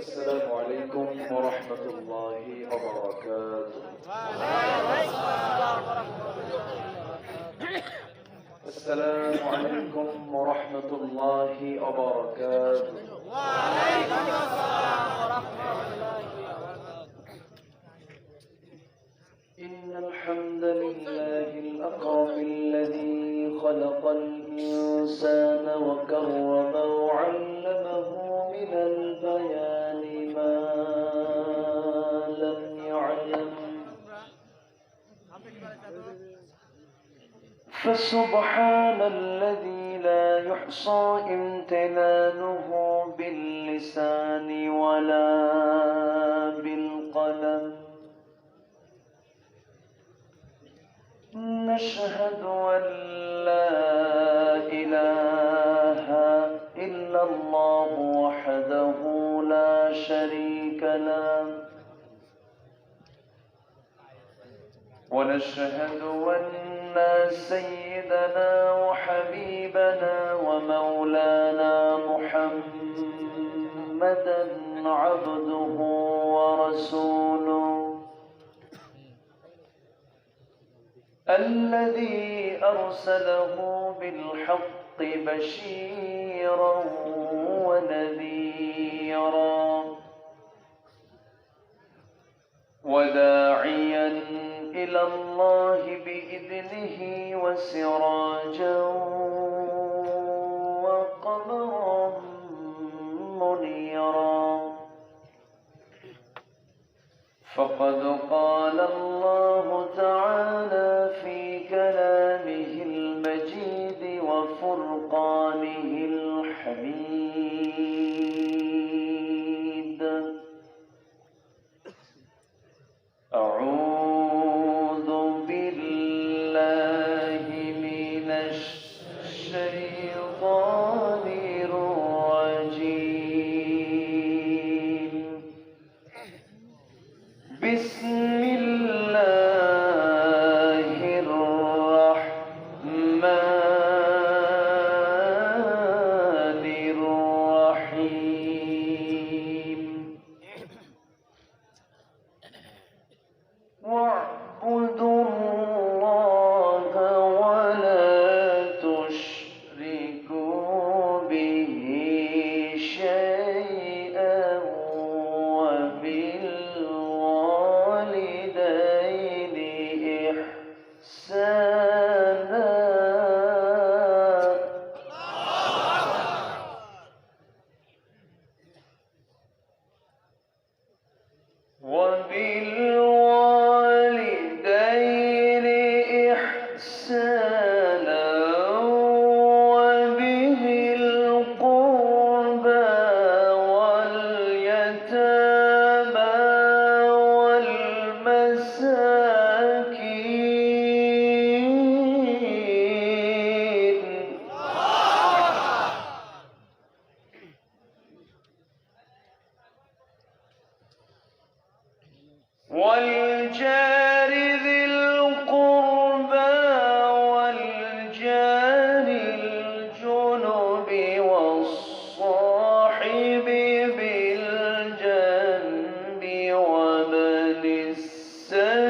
السلام عليكم ورحمة الله وبركاته. السلام عليكم ورحمة الله وبركاته. وعليكم السلام ورحمة الله وبركاته. إن الحمد لله الأكرم الذي خلق الإنسان وكرمه وعلمه من البيان ما لم يعلم، فسبحان الذي لا يحصى امتنانه باللسان ولا بالقلم. نشهد أن لا إله إلا الله وحده لا شريك له، ونشهد أن سيدنا وحبيبنا ومولانا محمدا عبده ورسوله الذي أرسله بالحق بشيرا ونذيرا وداعيا إلى الله بإذنه وسراجا وقمرا منيرا. فقد قال الله تعالى في كلامه المجيد وفرقانه الحميد: أعوذ بالله من الشيطان الرجيم. بسم الله الرحمن الرحيم. واعبدوا الله ولا تشركوا به شيئا وبالوالدين إحسانا. وبالوالدين إحسانا وبذي القربى واليتامى والمساكين والجار ذي القربى والجار الجنب والصاحب بالجنب وابن السبيل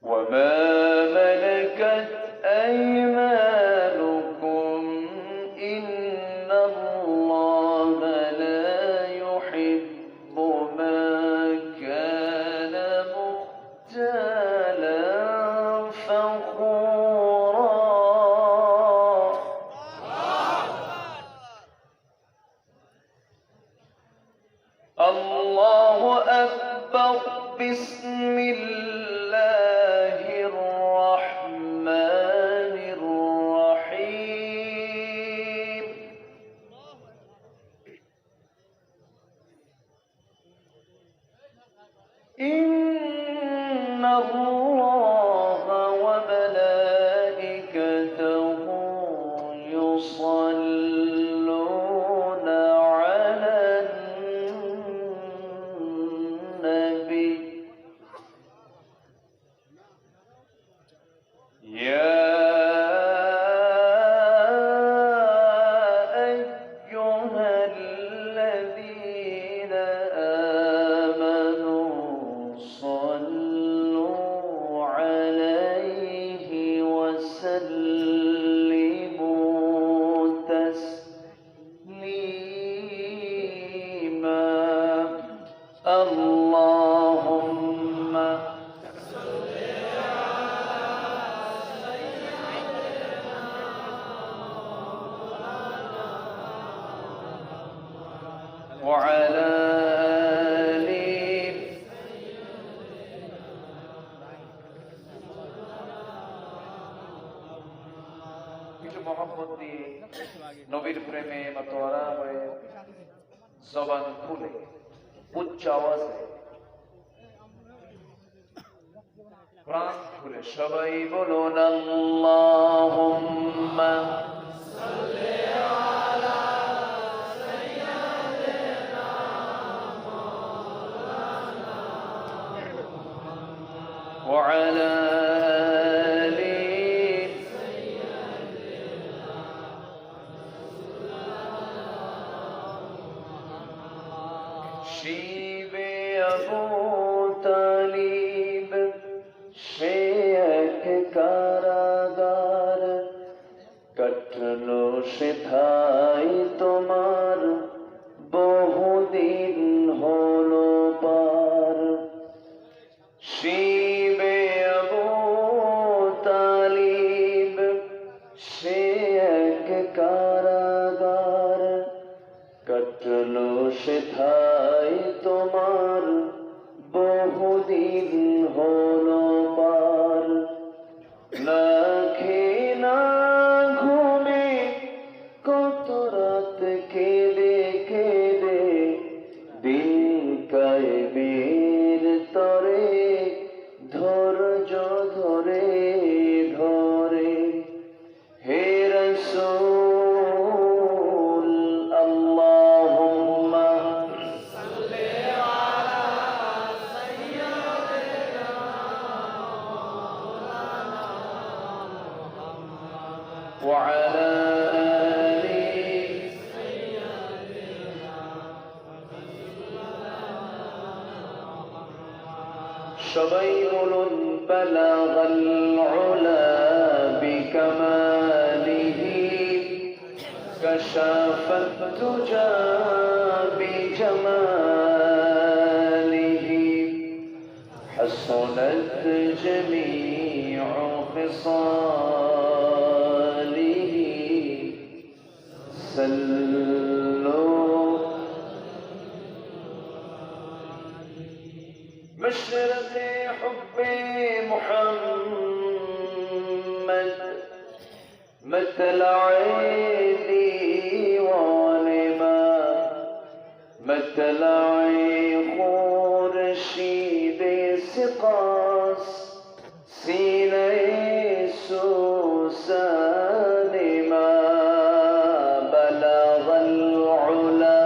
وما ملكت أيمانكم إن الله لا يحب من كان مختالا فخورا. الله أكبر. بسم الله الرحمن الرحيم. إن الله وملائكته يصلون على النبي মহব্বত দিয়ে নবীর প্রেমে মাতোয়ারা হয়ে জবান খুলে উচ্চ আওয়াজে প্রাণ খুলে সবাই বলুন আল্লাহুম্মা সাল্লি আলা সাইয়্যিদিনা মাওলানা ওয়া আলা শিবে আবু তালিব সে এক কারাগার কাটলো সেথায় তোমার বহুদিন হলো পার শিবে আবু তালিব সে এক কারাগার কাটলো সেথায় তোমার বহুদিন হলো পার না খেয়ে না ঘুমে কত রাত কেঁদে কেঁদে দিন কায়েমের তরে ধৈর্য ধরে ধরে হে রাসূল আল্লাহুম্মা সাল্লি আলা সাইয়্যিদিনা মাওলানা মুহাম্মদ ওয়া আলা আলি সাইয়্যিদিনা সবাই বলুন বালাগাল উলা বিকামালিহি كشف الدجى بجماله حسنت جميع خصاله سلوا مشرق حب محمد مطلع ديوانما مطلع خورشید سقاس سینه سوسانما بلغ العلا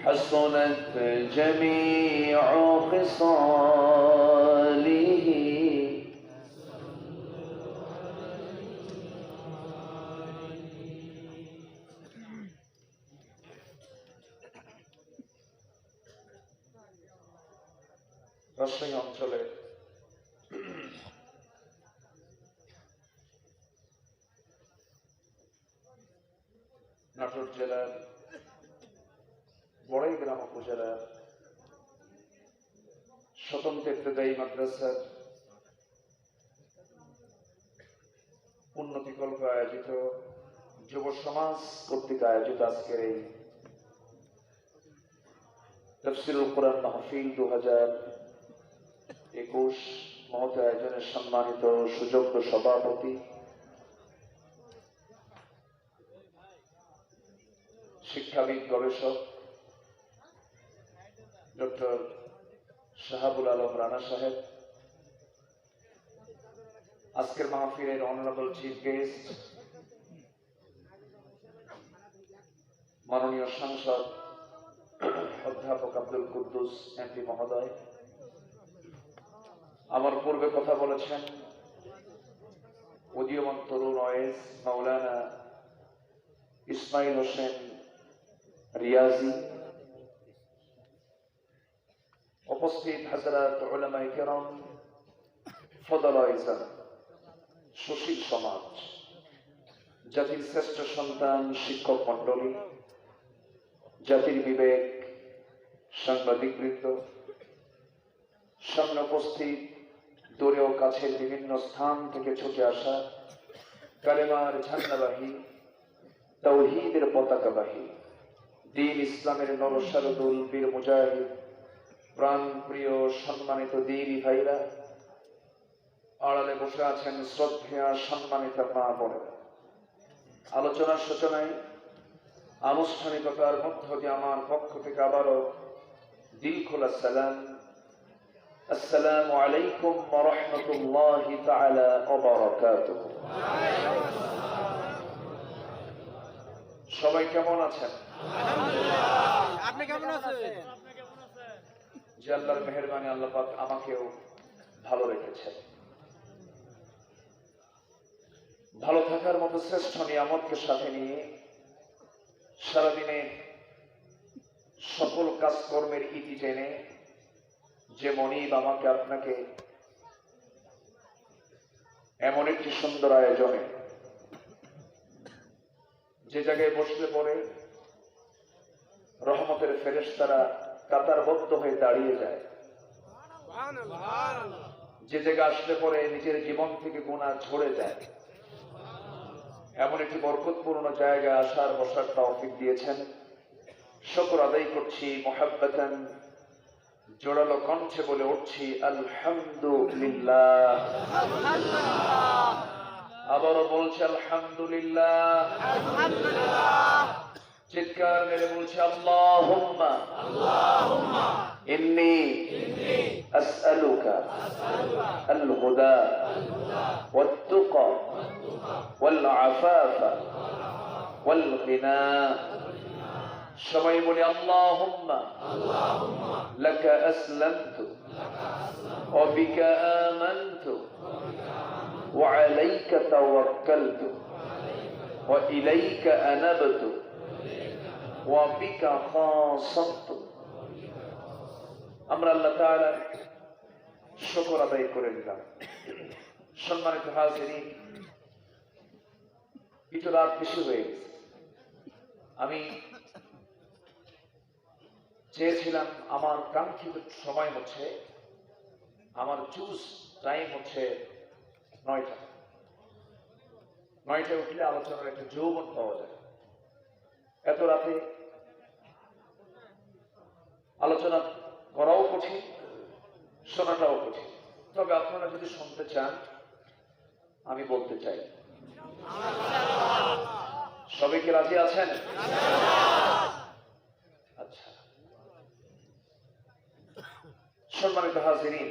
حسنت جميع خصاله রাজশাহী অঞ্চলে নাটোর জেলার বড়াইগ্রাম উপজেলার স্বতন্ত্র ইবতেদায়ী মাদ্রাসার উন্নতিকল্প আয়োজিত যুব সমাজ কর্তৃক আয়োজিত আজকের এই তাফসীরুল কোরআন মাহফিল 2021 মহৎ আয়োজনের সম্মানিত সুযোগ্য সভাপতি শিক্ষাবিদ গবেষক ডক্টর শাহাবুল আলম রানা সাহেব, আজকের মাহফিলের অনারেবল চিফ গেস্ট মাননীয় সাংসদ অধ্যাপক আব্দুল কুদ্দুস এমপি মহোদয়, আমার পূর্বে কথা বলেছেন উদীয়মান তরুণ ওয়েস মাওলানা ইসমাইল হোসেন রিয়াজি, উপস্থিত হযরত উলামায়ে কেরাম, ফদলায়ে ইজ্জত, সুশীল সমাজ, জাতির শ্রেষ্ঠ সন্তান শিক্ষক মণ্ডলী, জাতির বিবেক, সাংবাদিকবৃন্দ, সামনে উপস্থিত দূরে ও কাছের বিভিন্ন স্থান থেকে ছুটে আসা কালেমার ঝান্ডাবাহী, তাওহীদের পতাকাবাহী, দ্বীন ইসলামের নরসারদুল বীর মুজাহিদ প্রাণ প্রিয় সম্মানিত দিদি ভাইরা, আড়ালে বসে আছেন শ্রদ্ধেয়া সম্মানিত মা বোনেরা, আলোচনার সূচনায় আনুষ্ঠানিকতার মধ্য দিয়ে আমার পক্ষ থেকে আবারও দিল খোলা সালাম, আসসালামু আলাইকুম ওয়া রাহমাতুল্লাহি তাআলা ওয়া বারাকাতুহু। সবাই কেমন আছেন? আপনি কেমন আছেন? যে আল্লাহর মেহেরবানি, আল্লাহ পাক আমাকেও ভালো রেখেছেন। ভালো থাকার মতো শ্রেষ্ঠ নিয়ামতকে সাথে নিয়ে সারাদিনে সকল কাজকর্মের ইতি টেনে যে মনিব আমাকে আপনাকে এমন একটি সুন্দর আয়োজনে, যে জায়গায় বসলে পরে রহমতের ফেরেশতারা কাতারবদ্ধ হয়ে দাঁড়িয়ে যায়, যে জায়গায় আসলে পরে নিজের জীবন থেকে গুনাহ ঝরে যায়, এমন একটি বরকতপূর্ণ জায়গায় আসার বসার তৌফিক দিয়েছেন। শুকর আদায় করছি, মুহাব্বাতান জোরালো কণ্ঠে বলে উঠছি আলহামদুলিল্লাহ। আবারও বলছি আলহামদুলিল্লাহ। চিৎকার মেরে বলছি আল্লাহুম্মা ইন্নী আসআলুকা আল হুদা ওয়াত তুকা ওয়াল আফাফা ওয়াল গিনা। সবাই বলি আল্লাহুম্মা লাকা আসলামতু ওয়া বিকা আমানতু ওয়া আলাইকা তাওয়াক্কালতু ওয়া ইলাইকা আনাবতু ওয়া বিকা খাসামতু। আমরা আল্লাহ তাআলার শুকর আদায় করে নিলাম। সম্মানিত হাজিরিন, একটু রাত বেশি হয়ে গেছে। আমি চেয়েছিলাম আমার কাঙ্ক্ষিত সময় হচ্ছে, আমার চুজ টাইম হচ্ছে 9টা। 9টায় উঠলে আলোচনার একটা যৌবন পাওয়া যায়। এত রাতে আলোচনা করাও কঠিন, শোনাটাও কঠিন। তবে আপনারা যদি শুনতে চান, আমি বলতে চাই। সবাই কি রাজি আছেন? আচ্ছা, সম্মানিত হাজিরিন,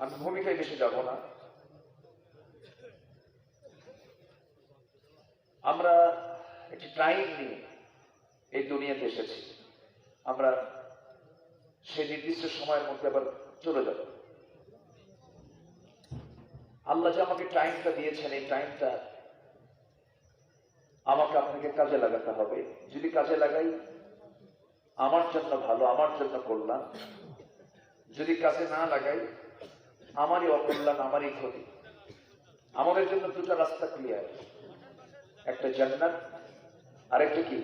আমি ভূমিকায় বেশি যাব না। আমরা একটি টাইম নিয়ে এই দুনিয়াতে এসেছি। আমরা সেই নির্দিষ্ট সময়ের মধ্যে আবার চলে যাব। আল্লাহ যে আমাকে টাইমটা দিয়েছেন, এই টাইমটা আমাকে আপনাকে কাজে লাগাতে হবে। যদি কাজে লাগাই, আমার জন্য ভালো, আমার জন্য কল্যাণ। যদি কাজে না লাগাই, আমারই অকল্যাণ, আমারই ক্ষতি। আমাদের জন্য দুটো রাস্তা ক্লিয়ার, একটা জান্নাত, আরেকটা কি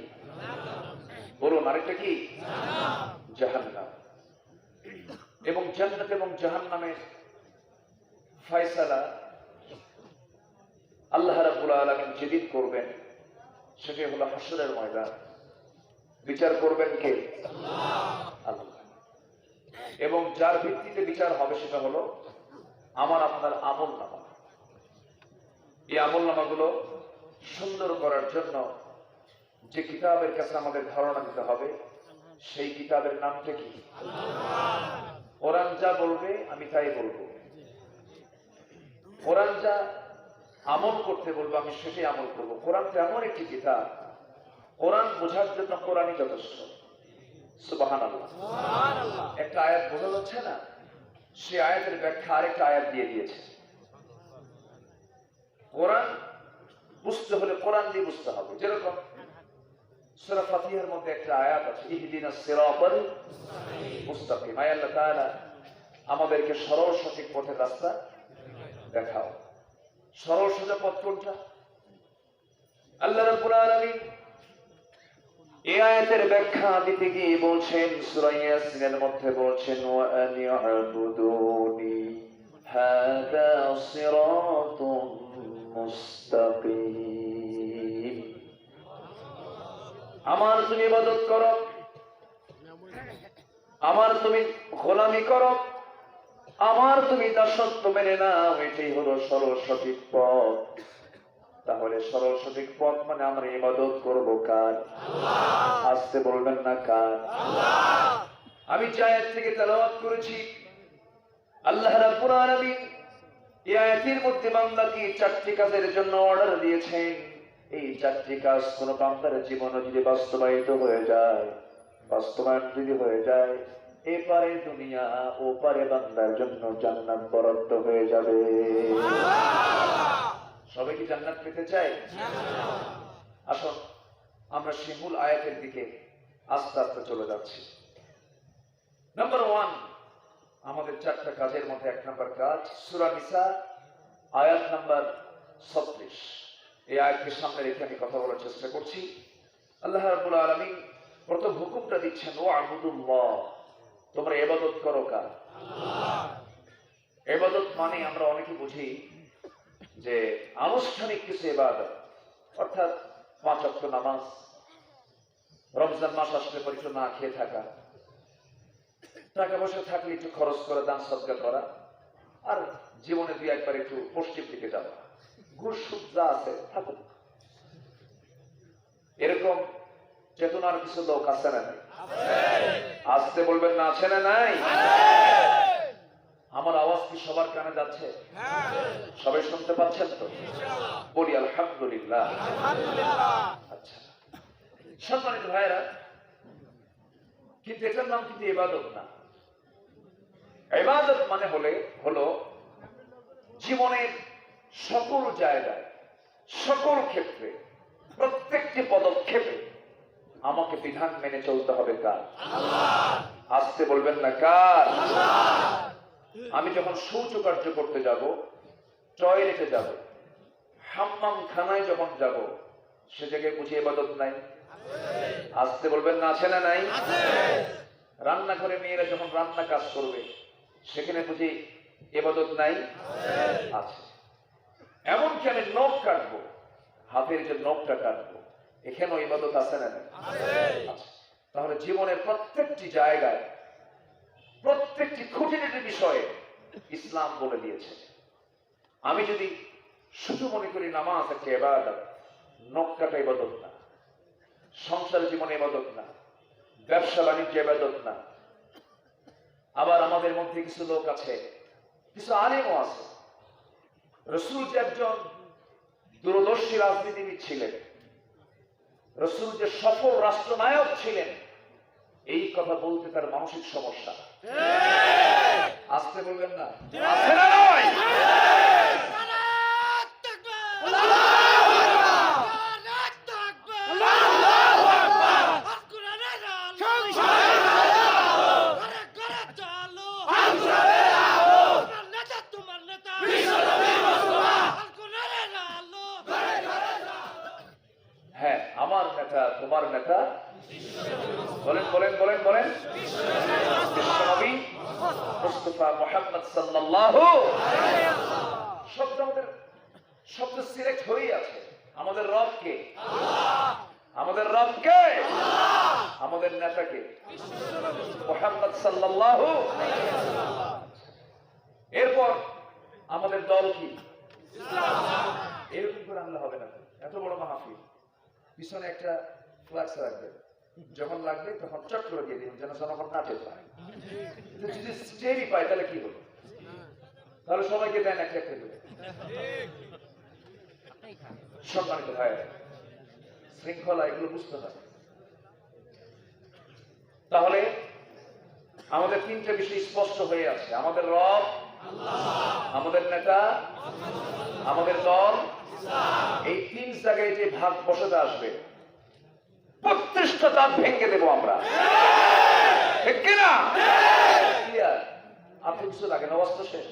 বলুন, আরেকটা কি? জাহান্নাম। এবং জান্নাত এবং জাহান্নামের ফয়সালা আল্লাহ রাব্বুল আলামিন যেদিন করবেন, সেটাই হলো হাসরের ময়দান। বিচার করবেন কে? আল্লাহ। এবং যার ভিত্তিতে বিচার হবে সেটা হলো আমার আপনার আমল নামা। এই আমল নামাগুলো সুন্দর করার জন্য যে কিতাবের কাছে আমাদের ধারণা দিতে হবে, সেই কিতাবের নামটা কি? কোরআন যা বলবে আমি তাই বলবো। কোরআন যা আমল করতে বলবো আমি সেটাই আমল করবো। কোরআন তো এমন একটি কিতাব, কোরআন বোঝার জন্য কোরআনই যথেষ্ট। সুবহানাল্লাহ। একটা আয়াত বোঝা যাচ্ছে না, সে আয়াতের ব্যাখ্যা আরেকটা আয়াত দিয়ে দিয়েছে। কোরআন বুঝতে হলে কোরআন দিয়ে বুঝতে হবে। যেরকম সূরা ফাতিহার মধ্যে একটা আয়াত আছে, ইহদিনাস সিরাতাল মুস্তাকিম। আল্লাহ তাআলা আমাদেরকে সরল সঠিক পথের রাস্তা দেখাও। সরল সোজা পথ কোনটা? আল্লাহ রাব্বুল আলামিন এই আয়াতের ব্যাখ্যা দিতে গিয়ে বলছেন, সূরা ইয়াসিনের মধ্যে বলছেন, ওয়া আনি'বুদুনি হাদা সিরাতুম মুস্তাকিম। আমার তুমি ইবাদত করো, আমার তুমি গোলামি করো, আমার তুমি দাসত্ব মেনে নাও, এটাই হলো সরল সঠিক পথ। তাহলে সরল সঠিক পথ মানে আমরা ইবাদত করব কার? আসতে বলবেন না কার? আমি যে আয়াত থেকে তেলাওয়াত করেছি, আল্লাহ রাব্বুল আলামিন এই আয়াতের মধ্যে বান্দাকে 4টি কাজের জন্য অর্ডার দিয়েছেন। এই 4টি কাজ কোন বান্দার জীবনে যদি বাস্তবায়িত হয়ে যায়, বাস্তবায়ন যদি হয়ে যায়, এপারে দুনিয়া ও পারে বান্দার জন্য জান্নাত বরাদ্দ হয়ে যাবে। সবাই কি জান্নাত পেতে চায়? আসুন আমরা সেই মূল আয়াতের দিকে আস্তে আস্তে চলে যাচ্ছি। নাম্বার 1, আমাদের 4টা কাজের মধ্যে 1 নম্বর কাজ সূরা নিসা আয়াত নাম্বার 36। এই আয়াতকে সামনে রেখে আমি কথা বলার চেষ্টা করছি। আল্লাহ রাব্বুল আলামিন প্রথম হুকুমটা দিচ্ছেন, ওয়া'বুদুল্লাহ, তোমরা ইবাদত করো কার? আল্লাহ। ইবাদত মানে আমরা অনেকে বুঝি যে আনুষ্ঠানিক কিছু ইবাদত, অর্থাৎ 5 ওয়াক্ত নামাজ, রমজান মাস আসলে পরিচয় না খেয়ে থাকা, টাকা পয়সা থাকলে একটু খরচ করে দান সদকা করা, আর জীবনে 2-1 একটু পশ্চিম দিকে যাওয়া, ঘুষ সুদ যা আছে থাকুক। এরকম চেতনার কিছু লোক আছে না নাই? আসতে বলবেন না আছে না নাই? আমার আওয়াজ কি সবার কানে যাচ্ছে? সবাই শুনতে পাচ্ছেন তো? বলি আলহামদুলিল্লাহ। আচ্ছা সম্মানিত ভাইরা, কিন্তু এটার নাম কিন্তু ইবাদত না। ইবাদত মানে হলো জীবনের সকল জায়গায়, সকল ক্ষেত্রে, প্রত্যেকটি পদক্ষেপে আমাকে বিধান মেনে চলতে হবে কার? আল্লাহ। আসতে বলবেন না কার? আল্লাহ। আমি যখন শৌচকার্য করতে যাব, টয়লেটে যাব, হাম্মাম খানায় যখন যাব, সে জায়গায় বুঝি ইবাদত নাই? আসতে বলবেন না আছে না নাই? রান্নাঘরে মেয়েরা যখন রান্না কাজ করবে, সেখানে বুঝি ইবাদত নাই? আছে। এমনকি আমি নখ কাটবো, হাতের যে নখটা কাটবো, এখানেও ইবাদত আছে না নাই? আছে। তাহলে জীবনের প্রত্যেকটি জায়গায়, প্রত্যেকটি খুঁটিনাটি বিষয়ে ইসলাম বলে দিয়েছে। আমি যদি শুধু মনে করি নামাজ একটা ইবাদত, নখ কাটা ইবাদত না, সংসার জীবনে ইবাদত না, ব্যবসা বাণিজ্য ইবাদত না। আবার আমাদের মধ্যে কিছু লোক আছে, কিছু আলেমও আছে, রাসূল যে একজন দূরদর্শী রাজনীতিবিদ ছিলেন, রাসূল যে সফল রাষ্ট্রনায়ক ছিলেন, এই কথা বলতে তার মানসিক সমস্যা। আসতে বলবেন না? আছে না নয়? হ্যাঁ, আমার নেতা, তোমার নেতা, বলেন বলেন বলেন বলেন, বিশ্বনবী মুস্তাফা মুহাম্মদ সাল্লাল্লাহু আলাইহি ওয়াসাল্লাম। শব্দ আমাদের শব্দ সিলেক্ট হয়ে আছে। আমাদের রব কে? আল্লাহ। আমাদের রব কে? আল্লাহ। আমাদের নেতা কে? মুহাম্মদ সাল্লাল্লাহু আলাইহি ওয়াসাল্লাম। এরপর আমাদের দল কি? ইসলাম। এরকম করে আনলে হবে না। এত বড় মাহফিল, পিছনে একটা ফ্ল্যাক্স রাখবেন, যখন লাগবে তখন চট করে দিয়ে দিন, যেন জনগণ নাচে পায়। যদি স্টেরি পায় তাহলে কি হলো? তাহলে সবাইকে দেন একটা একটা করে। সম্মানিত ভাইয়েরা, শৃঙ্খলা এগুলো বুঝতে হবে। তাহলে আমাদের 3টে বিষয় স্পষ্ট হয়ে আছে। আমাদের রব আল্লাহ, আমাদের নেতা, আমাদের দল ইসলাম। এই 3 জায়গায় যে ভাগ বসাতে আসবে, প্রত্যেকটা দাঁত ভেঙে দেবো আমরা, ঠিক কিনা? ক্লিয়ার? আপনি কিছু লাগে না? অস্ত্র শেষ?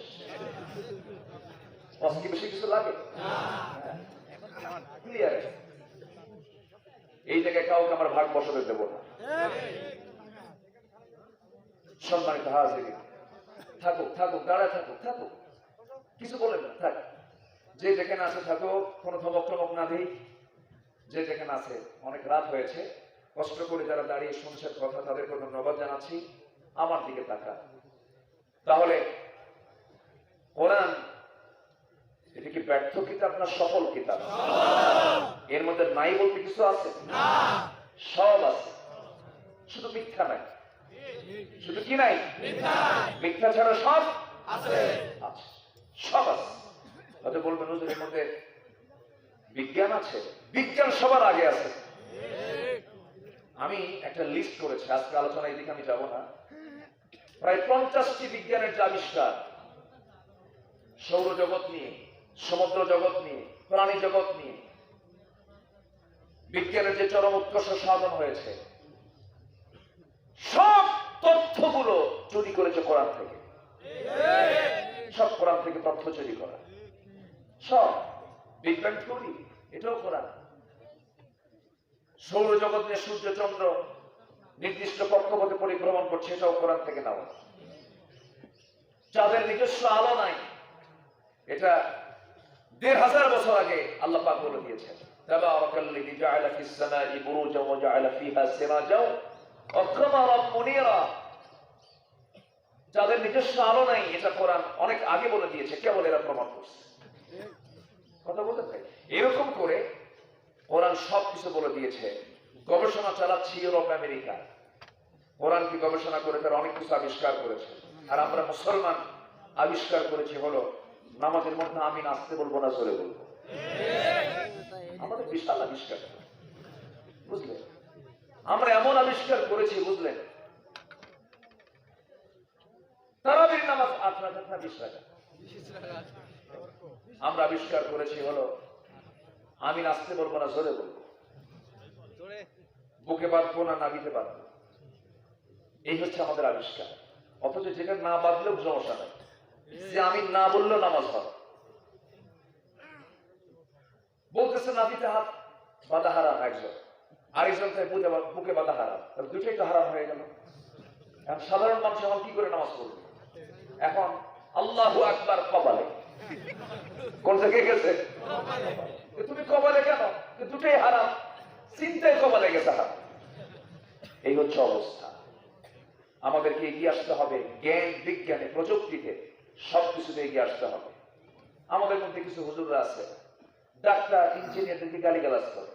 অস্ত্র বেশি কিছু লাগে? ক্লিয়ার? এই জায়গায় কাউকে আমার ভাগ বসাতে দেবো না। সম্মানিত হাজির, থাকুক থাকুক, দাঁড়ায় থাকুক থাকুক, কিছু বলেন না, থাক। যে যেখানে আছে থাকুক, কোনো ধমক টমক না দিই। যে যেখানে আছে, অনেক রাত হয়েছে, কষ্ট করে যারা দাঁড়িয়ে শুনছেন কথা, তাদেরকে ধন্যবাদ জানাচ্ছি। আমার দিকে তাকা। তাহলে কোরআন এটা কি ব্যর্থ কিতাব না সফল কিতাব? এর মধ্যে নাই বলতে কিছু আছে? সব আছে, শুধু মিথ্যা নাই। শুধু কি নাই? মিথ্যা ছাড়া সব আছে, সব আছে। হয়তো বলবেন হুজুর এর মধ্যে বিজ্ঞান আছে? বিজ্ঞান সবার আগে আছে। আমি একটা লিস্ট করেছি, আজকে আলোচনা এই দিকে আমি যাব না। প্রায় 50টি বিজ্ঞানের যে আবিষ্কার, সৌরজগৎ নিয়ে, সমুদ্র জগৎ নিয়ে, প্রাণী জগৎ নিয়ে বিজ্ঞানের যে চরম উৎকর্ষ সাধন হয়েছে, সব তথ্যগুলো চুরি করেছে কোরআন থেকে। সব কোরআন থেকে তথ্য চুরি করা, সব। বিগ ব্যাং থিওরি এটাও কোরআন। সৌরজগৎ নিয়ে সূর্য চন্দ্র নির্দিষ্ট কক্ষপথে পরিভ্রমণ করছে, এটাও কোরআন থেকে নেওয়া। যাদের নিজস্ব আলো নাই, এটা 1500 বছর আগে আল্লাহ পাক বলে দিয়েছেন, তাবারাকাল্লাযী জাআলা ফিস সামাই বুরুজান ওয়া জাআলা ফিহা সিরাজান ওয়া কামারান মুনীরা। যাদের নিজস্ব আলো নাই, এটা কোরআন অনেক আগে বলে দিয়েছে, কেবল এরা প্রমাণ করছে। কথা বলতে চাই, এরকম করে কোরআন সবকিছু বলে দিয়েছে। গবেষণা চালাচ্ছে ইউরোপ, আমেরিকা। কোরআন কি গবেষণা করে তারা অনেক কিছু আবিষ্কার করেছে। আর আমরা মুসলমান আবিষ্কার করেছি হলো নামাজের মধ্যে আমি নাচতে বলবো না, জোরে বলবো। আমাদের বিশাল আবিষ্কার, বুঝলেন? আমরা এমন আবিষ্কার করেছি, বুঝলেন, তারাবির নামাজ 8 রাকাত না 20 রাকাত। আমরা আবিষ্কার করেছি হলো আমি নাচতে বলবো না, জোরে বলবো। বুকে বাঁধবো না, নাবিতে বাঁধবো। এই হচ্ছে আমাদের আবিষ্কার। অথচ যেটা না বাঁধলেও সমস্যা নাই, যে আমি না বললেও নামাজ হবে। বলতেছে নাবিতে হাত বাঁধা হারাম একজন, আরেকজন বুকে বাঁধা হারাম, দুটোই তো হারাম হয়ে গেল। এখন সাধারণ মানুষ এখন কি করে নামাজ পড়বে? এখন আল্লাহু আকবার কপালে, কোন জায়গায় গেছে? তুমি কপালে কেন? দুটোই হারাম, চিন্তায় কপালে গেছে হারাম। এই হচ্ছে অবস্থা। আমাদেরকে এগিয়ে আসতে হবে জ্ঞান, বিজ্ঞানে, প্রযুক্তিতে, সবকিছুতে এগিয়ে আসতে হবে। আমাদের মধ্যে কিছু হুজুররা আছে, ডাক্তার ইঞ্জিনিয়ারদেরকে গালিগালাজ করে।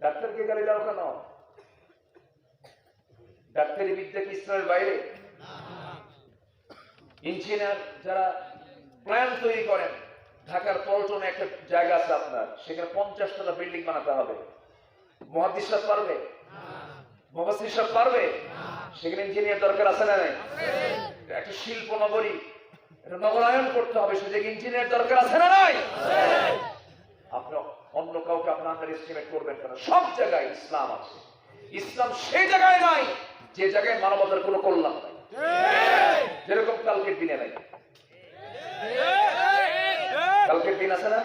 ডাক্তারকে গালি দাও কেন? ডাক্তারি বিদ্যা কি ইসলামের বাইরে? ইঞ্জিনিয়ার যারা প্ল্যান তৈরি করেন, ঢাকার পল্টনে একটা জায়গা আছে আপনার, সেখানে 50 তলা বিল্ডিং বানাতে হবে। মুহাদ্দিসরা পারবে? মুফাসসিররা পারবে? সেখানে ইঞ্জিনিয়ার দরকার আছে না নাই? একটা শিল্প নগরী, এটা নগরায়ন করতে হবে, সেখানে ইঞ্জিনিয়ার দরকার আছে না নাই? আপনি অন্য কাউকে আপনার আন্ডার এস্টিমেট করবেন কেন? সব জায়গায় ইসলাম আছে। ইসলাম সেই জায়গায় নাই যে জায়গায় মানবতার কোনো কল্যাণ নাই, যেরকম কালকের দিনে নাই। কালকের দিন আছে না?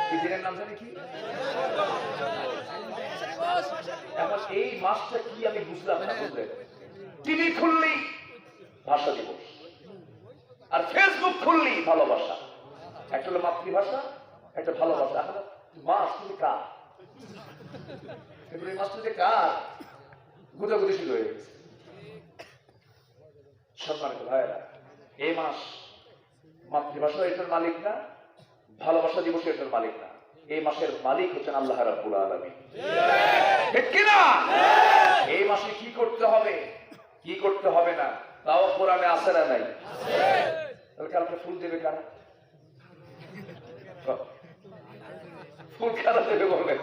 কি দিনের নাম জানি কি? এখন এই মাসটা কি আমি বুঝলাম না। বুঝলেন, টিভি খুললি ভাষা দিবস, আর ফেসবুক খুললি ভালোবাসা। একটা হলো মাতৃভাষা, একটা ভালোবাসা। মাস তুমি কার? ফেব্রুয়ারি মাস থেকে কার? গুদাগুদি শুরু হয়ে গেছে। সম্মানিত ভাইয়েরা, এই মাস মাতৃভাষা এটার মালিক না, ভালোবাসা দিবস এটার মালিক না। এই মাসের মালিক হচ্ছেন আল্লাহ রাব্বুল আলামিন। ঠিক কি না? এই মাসে কি করতে হবে, কি করতে হবে না, তাও কোরআনে আছে না নাই? তাহলে কালকে ফুল দেবে কারা? ফুল কারা দেবে বলবেন?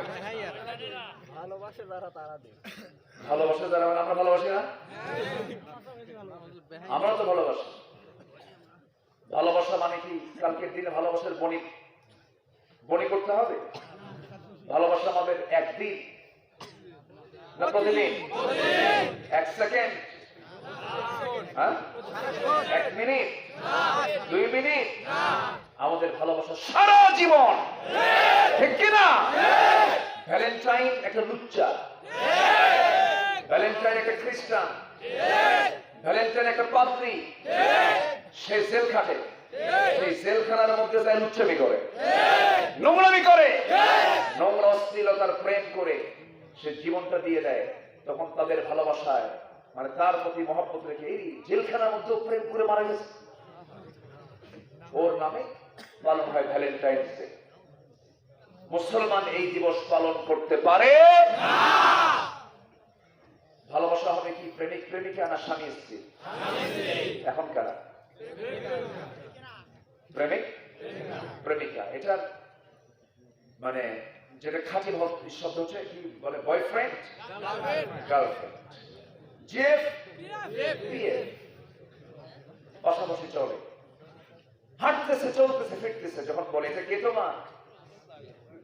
ভালোবাসে যারা তারা দেবে। ভালোবাসে যারা, আমরা ভালোবাসি না? আমরা তো ভালোবাসি। ভালোবাসা মানে কি কালকের দিনে ভালোবাসার বনি করতে হবে? ভালোবাসা আমাদের একদিন না প্রতিদিন? 1 সেকেন্ড, 1 মিনিট, 2 মিনিট? আমাদের ভালোবাসা সারা জীবন। ঠিক কিনা? ভ্যালেন্টাইন একটা লুচ্চা, ভ্যালেন্টাইন একটা খ্রিস্টান, ভ্যালেন্টাইন একটা পাদ্রী। সে জেল খাটে, সেই জেলখানার মধ্যে যায় লুচ্চামি করে, নোংরামি করে, নোংরা অশ্লীলতার প্রেম করে সে জীবনটা দিয়ে দেয়। তখন তাদের ভালোবাসায় মানে তার প্রতি মহব্বত রেখে এই জেলখানার মধ্যে প্রেম করে মারা গেছে। ওর নামে পালন হয় ভ্যালেন্টাইন্স ডে। মুসলমান এই দিবস পালন করতে পারে না। ভালোবাসা হবে কি প্রেমিক প্রেমিকা না স্বামী স্ত্রী? এখন কারা? প্রেমিক প্রেমিকা। এটার মানে যেটা খাঁটি শব্দ হচ্ছে কি বলে, বয়ফ্রেন্ড গার্লফ্রেন্ড, জেফ বিএফ, পাশাপাশি চলে, হাঁটতেছে চলতেছে ফিরতেছে। যখন বলে এটা কে তোমার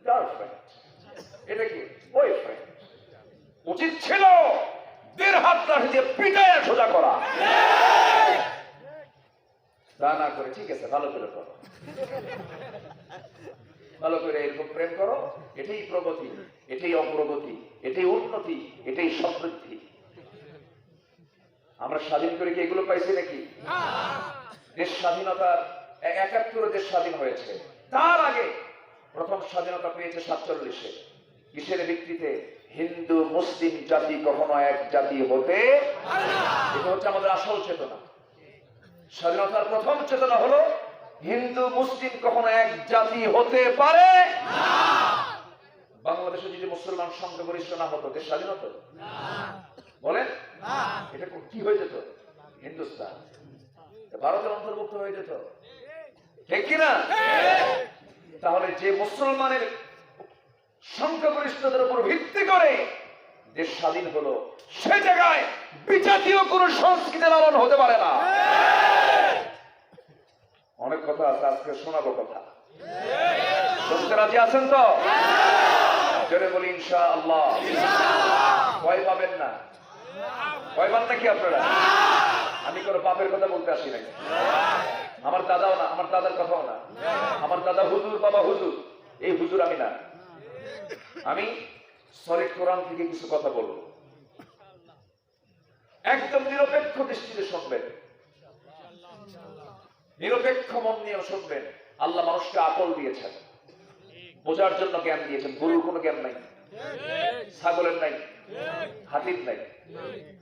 গার্লফ্রেন্ড, এটা কি বয়ফ্রেন্ড, উচিত ছিল 1.5 হাত লাঠি দিয়ে পিটাইয়া সোজা করা। তা না করে ঠিক আছে ভালো করে করো, ভালো করে এরকম প্রেম করো। এটাই প্রগতি, এটাই অগ্রগতি, এটাই উন্নতি, এটাই সমৃদ্ধি। আমরা স্বাধীন করে কি এগুলো পাইছি নাকি? দেশ স্বাধীনতার 71 দেশ স্বাধীন হয়েছে। তার আগে প্রথম স্বাধীনতা পেয়েছে 47-এ। কিসের ভিত্তিতে? হিন্দু মুসলিম জাতি কখনো এক জাতি হতে, এটা হচ্ছে আমাদের আসল চেতনা। স্বাধীনতার প্রথম চেতনা হলো হিন্দু মুসলিম কখনো এক জাতি হতে পারে না। বাংলাদেশে যদি মুসলমান সংখ্যাগরিষ্ঠ না হতো দেশ স্বাধীন হতো? বলেন এটা কি হয়ে যেত? হিন্দুস্তান, ভারতের অন্তর্ভুক্ত হয়ে যেত, ঠিক কিনা? তাহলে যে মুসলমানের সংখ্যাগরিষ্ঠতার উপর ভিত্তি করে দেশ স্বাধীন হলো, সে জায়গায় বিজাতীয় কোন সংস্কৃতি লালন হতে পারে না। অনেক কথা আছে, আজকে শোনাবো কথা। শুনতে রাজি আছেন তো? জোরে বলি ইনশাআল্লাহ। ভয় পাবেন না। ভয় পান নাকি আপনারা? আমি কোনো পাপের কথা বলতে আসি নাই। আমার দাদাও না, আমার দাদার কথাও না। আমার দাদা হুজুর, বাবা হুজুর, এই হুজুর আমি না। আমি সলিড কোরআন থেকে কিছু কথা বলবো, একদম নিরপেক্ষ দৃষ্টিতে শুনবেন, নিরপেক্ষ মন নিয়ে শুনবেন। আল্লাহ মানুষকে আকল দিয়েছেন, বোঝার জন্য জ্ঞান দিয়েছেন। গরুর কোনো জ্ঞান নাই, ছাগলের নাই, হাতির নাই,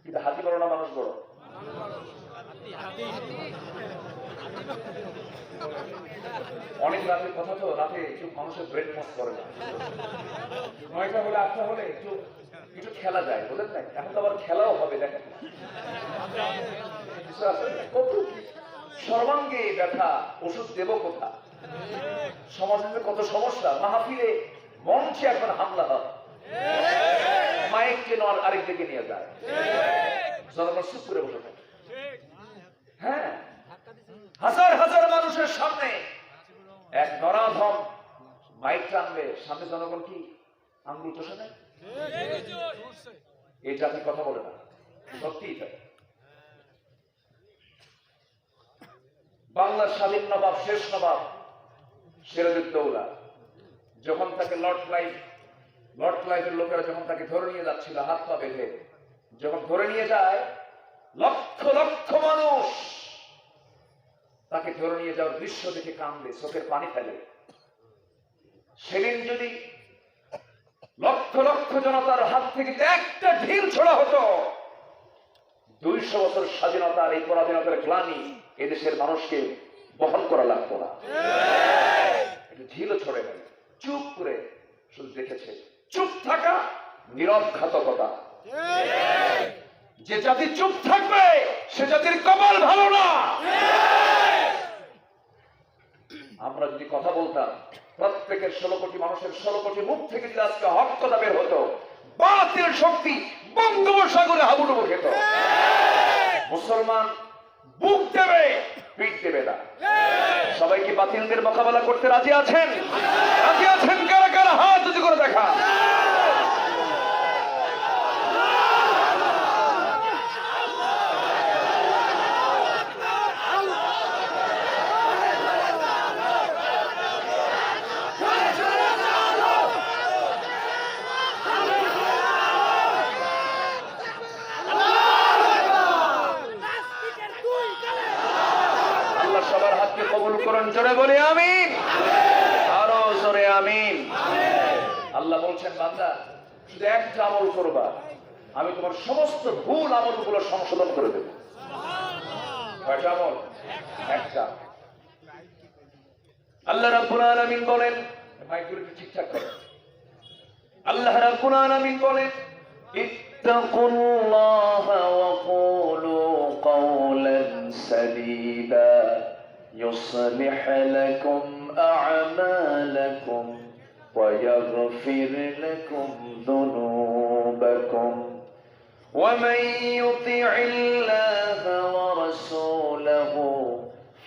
কিন্তু হাতি বড় না মানুষ বড়? অনেক রাতের কথা তো, রাতে একটু মানুষের ব্রেন মস করে না। 9টা হলে 8টা হলে একটু একটু খেলা যায়, বুঝলেন না? এখন তো আবার খেলাও হবে, দেখেন কত সর্বাঙ্গে ব্যথা, ওষুধ দেব কোথা? সমাজে কত সমস্যা, মাহফিলে মঞ্চে এখন হামলা হয়, মাইক কেন আরেক দিকে নিয়ে যায়, জনগণ চুপ করে বসে থাকে। হ্যাঁ, হাজার হাজার মানুষের সামনে এক নরাধম মাইক টানলে সামনে জনগণ কি আঙ্গুল চষে নেয়? এই জাতি কথা বলে না, সত্যিই তাই। বাংলার স্বাধীন নবাব, শেষ নবাব সিরাজউদ্দৌলা, যখন তাকে লর্ড ক্লাইভের লোকেরা যখন তাকে ধরে নিয়ে যাচ্ছিল হাত পা বেঁধে, যখন ধরে নিয়ে যায় লক্ষ লক্ষ মানুষ তাকে ধরে নিয়ে যাওয়ার দৃশ্য দেখে কান্দে, চোখের পানি ফেলে। সেদিন যদি লক্ষ লক্ষ জনতার হাত থেকে একটা ঢিল ছোড়া হতো, 200 বছর স্বাধীনতার এই পরাধীনতার গ্লানি এদেশের মানুষকে বহন করা লাগতো না। একটু ঢিলও ছড়ে নেই, চুপ করে শুধু দেখেছে। চুপ থাকা নীরব ঘাতকতা। যে জাতি চুপ থাকবে সে জাতির কপাল ভালো না। আমরা যদি কথা বলতাম, প্রত্যেকের 16 কোটি মানুষের 16 কোটি মুখ থেকে যদি আজকে হক কথা বের হতো, বাতিল শক্তি বঙ্গোপসাগরে হাবুডুবু খেত। মুসলমান বুক দেবে, পিঠ দেবে না। সবাই কি বাতিলদের মোকাবেলা করতে রাজি আছেন? রাজি আছেন কারা কারা? হাত যদি করে দেখা। জোরে বলি আমিন, আরো জোরে আমিন। আল্লাহ বলছেন বান্দা শুধু একটা আমল করবা, আমি তোমার সমস্ত ভুল আমলগুলো সংশোধন করে দেব। কয়টা আমল? একটা। আল্লাহ রাব্বুল আলামিন বলেন, মাইকগুলো ঠিকঠাক করে। আল্লাহ রাব্বুল আলামিন বলেন, ইত্তাকুল্লাহা ওয়া কুলু কাওলান সাদীদা ইউসলিহ লাকুম আ'মালাকুম ওয়া ইয়াগফির লাকুম যুনুবাকুম ওয়া মান ইউতি'ইল্লাহা ওয়া রাসূলাহু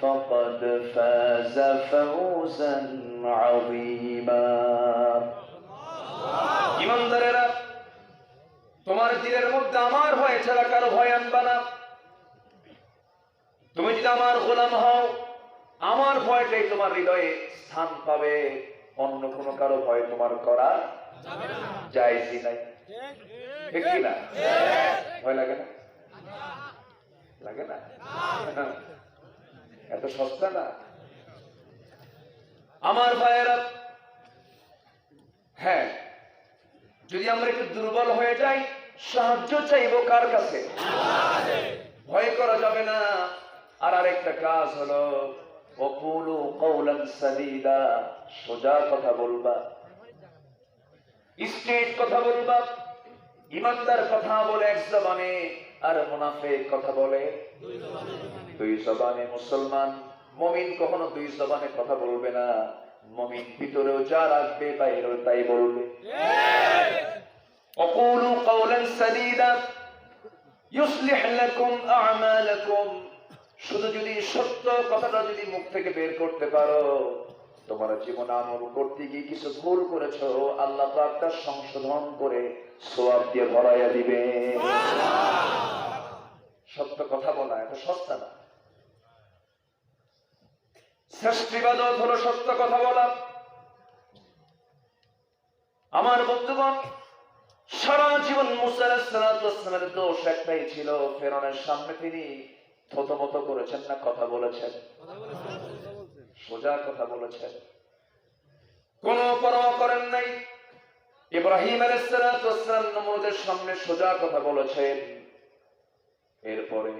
ফাকাদ ফাযা ফাওজান 'আযীমা। ইমানদারেরা, তোমার দিলের মধ্যে আমার ভয় ছাড়া কারো ভয় আনবা না। তুমি যদি আমার গোলাম হও, আমার ভয়টাই তোমার হৃদয়ে স্থান পাবে, অন্য কোনো কারো ভয় তোমার করা জায়েজই নাই। ঠিক কি না? ভয় লাগে না? লাগে না? এত সস্তা না আমার ভাইয়েরা। হ্যাঁ, যদি আমরা একটু দুর্বল হয়ে যাই, সাহায্য চাইবো কার কাছে? ভয় করা যাবে না। আর আরেকটা কাজ হলো ওয়াকুলু কাওলান সাদীদা, সোজা কথা বলবা, স্ট্রেট কথা বলবা। ইমানদার কথা বলে এক জবানে, আর মুনাফিক কথা বলে দুই জবানে। মুসলমান মুমিন কখনো দুই জবানে কথা বলবে না। মুমিন ভিতরেও যা রাখবে বাইরেও তাই বলবে। ওয়াকুলু কাওলান সাদীদা ইউসলিহ লাকুম আ'মালাকুম, শুধু যদি সত্য কথাটা যদি মুখ থেকে বের করতে পারো, তোমার জীবন আমল করতে গিয়ে কিছু ভুল করেছো, আল্লাহ পাক তা সংশোধন করে সওয়াব দিয়ে ভরাইয়া দিবে। সত্য কথা বলা এত সস্তা না। শ্রেষ্ঠ ইবাদত হলো সত্য কথা বলা। আমার বন্ধুগণ, সারা জীবন মুসা আলাইহিস সালাতু ওয়াস সালামের দোষ একটাই ছিল, ফেরাউনের সামনে তিনি থতমত করেছেন না কথা বলেছেন? সোজা কথা বলেছেন, কোন পরোয়া করেন নাই। ইব্রাহিম আলাইহিস সালাতু ওয়াস সালাম নমরুদের সামনে সোজা কথা বলেছেন। এরপরে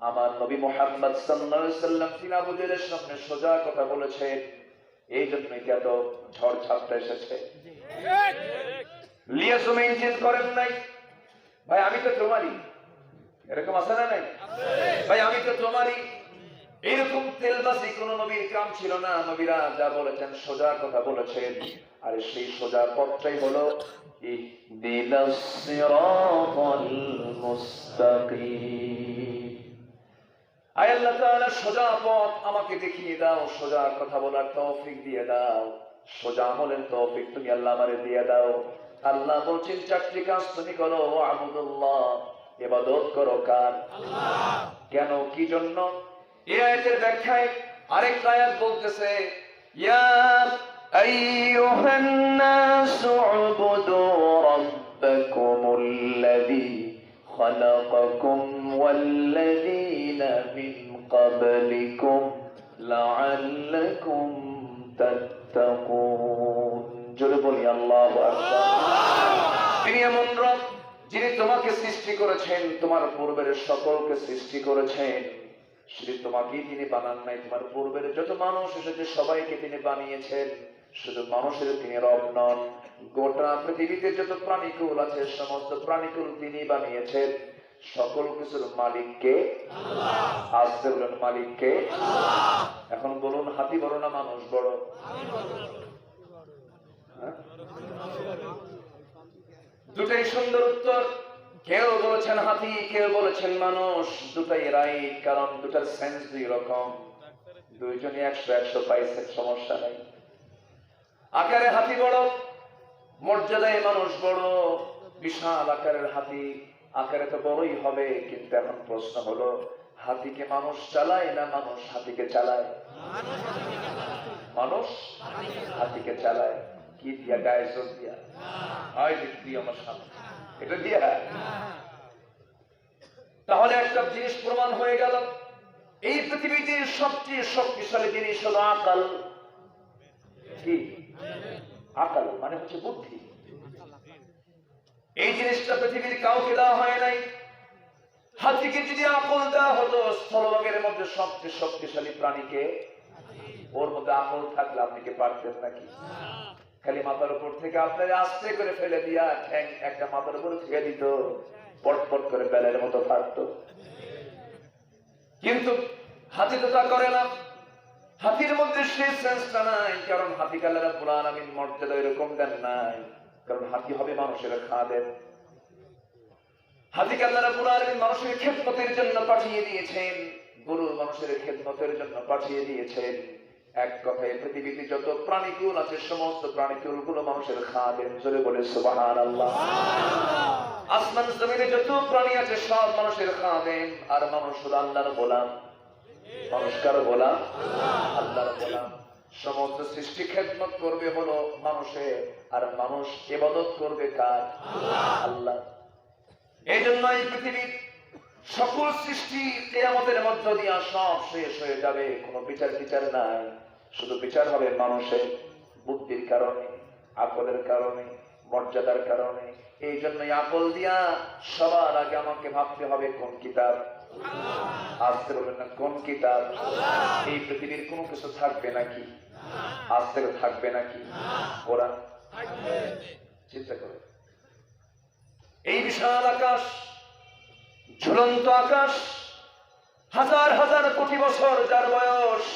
আমার নবী মুহাম্মদ সাল্লাল্লাহু আলাইহি ওয়াসাল্লাম তিনি আবু জাহলের সামনে সোজা কথা বলেছেন। এই জন্যই কি এত ঝড় ঝাপটা এসেছে? লিয়াজু মেইনটেইন করেন নাই। ভাই আমি তো তোমারই, এরকম আছে না নাই? ভাই আমি তো তোমারই। এরকম তেলবাসি কোন নবীর কাম ছিল না। নবীরা যা বলেছেন সোজা কথা বলেছেন। আর সেই সোজা পথটাই হলো ইহদিনাস সিরাতাল মুস্তাকিম। আয় আল্লাহ তাআলা, সোজা পথ আমাকে দেখিয়ে দাও, সোজা কথা বলার তৌফিক দিয়ে দাও, সোজা আমলের তৌফিক তুমি আল্লাহ আমারে দিয়ে দাও। আল্লাহ বলছেন চারটি কাজ তুমি করো। আবুদুল্লাহ, ইবাদত করো কার? আল্লাহ। কেন, কি জন্য? এই আয়াতের ব্যাখ্যায় আরেকটা আয়াত বলতেছে, ইয়া আইয়ুহান নাসু উবুদু রাব্বাকুমুল্লাযী খালাকাকুম ওয়াল্লাযীনা মিন ক্বাবলিকুম লাআল্লাকুম তাত্তাকুন। জোরে বলি আল্লাহু আকবার। তিনি এমন রব যিনি তোমাকে সৃষ্টি করেছেন, তোমার পূর্বের সকলকে সৃষ্টি করেছেন। শুধু তোমাকেই তিনি বানান নাই, তোমার পূর্বের যত মানুষ এসেছে সবাইকে তিনি বানিয়েছেন। শুধু মানুষের তিনি রব নন, গোটা পৃথিবীতে যত প্রাণীকুল আছে সমস্ত প্রাণীকুল তিনি বানিয়েছেন। সকল কিছুর মালিককে আল্লাহ। আজকে বলেন মালিককে আল্লাহ। এখন বলুন, হাতি বড় না মানুষ বড়? দুটাই সুন্দর উত্তর। কেউ বলেছেন হাতি, কেউ বলেছেন মানুষ। দুটাই রাইট, কারণ দুটার সেন্স দুই রকম। দুইজনই 100 পাইছেন, সমস্যা নাই। আকারে হাতি বড়, মর্যাদায় মানুষ বড়। বিশাল আকারের হাতি আকারে তো বড়ই হবে, কিন্তু এখন প্রশ্ন হলো হাতিকে মানুষ চালায় না মানুষ হাতিকে চালায়? মানুষ হাতিকে চালায়। কি দিয়া? গায়ে জোর দিয়া? হয় দিয়ে আমার সামনে এটা দিয়া। তাহলে একটা জিনিস প্রমাণ হয়ে গেল, এই পৃথিবীতে সবচেয়ে শক্তিশালী জিনিস হলো আকাল। কি? আকাল মানে হচ্ছে বুদ্ধি। এই জিনিসটা পৃথিবীর কাউকে দেওয়া হয় নাই। হাতিকে যদি আকল দেওয়া হতো, স্থলভাগের মধ্যে সবচেয়ে শক্তিশালী প্রাণীকে, ওর মধ্যে আকল থাকলে আপনি কি পারতেন নাকি? খালি মাথার উপর থেকে আপনার আস্তে করে ফেলে দিয়া ঠ্যাং একটা মাথার উপরে থেকে দিত, পটপট করে বেলের মতো ফাটতো। কিন্তু হাতি তো তা করে না। হাতির মধ্যে সেই সেন্সটা নাই, কারণ হাতি আল্লাহ রাব্বুল আলামিন মর্যাদা এরকম দেন নাই, কারণ হাতি হবে মানুষের খাদেম। হাতিকে আল্লাহ রাব্বুল আলামিন মানুষের খেদমতের জন্য পাঠিয়ে দিয়েছেন, গরু মানুষের খেদমতের জন্য পাঠিয়ে দিয়েছেন। এক কথায় পৃথিবীতে যত প্রাণীকুল আছে সমস্ত প্রাণীকুল গুলো মানুষের খাদেম। জোরে বলে সুবহানাল্লাহ। আসমান জমিনে যত প্রাণী আছে সব মানুষের খাদেম, আর মানুষ হলো আল্লাহর গোলাম। মানুষ কার গোলাম? আল্লাহর গোলাম। সমস্ত সৃষ্টি খেদমত করবে হলো মানুষের, আর মানুষ ইবাদত করবে কার? আল্লাহ। এই জন্য এই পৃথিবীর সকল সৃষ্টি কিয়ামতের মধ্য দিয়ে সব শেষ হয়ে যাবে, কোনো বিচার নাই। শুধু বিচার হবে মানুষের বুদ্ধির কারণে, আকলের কারণে, মর্যাদার কারণে। এই জন্যই আকল দিয়া সবার আগে আমাকে ভাবতে হবে কোন কিতাব। আসতে বলবেন না কোন কিতাব? এই পৃথিবীর কোনো কিছু থাকবে নাকি? আসতে থাকবে নাকি? কোরআন চিন্তা করে। এই বিশাল আকাশ, ঝুলন্ত আকাশ, হাজার হাজার কোটি বছর যার বয়স,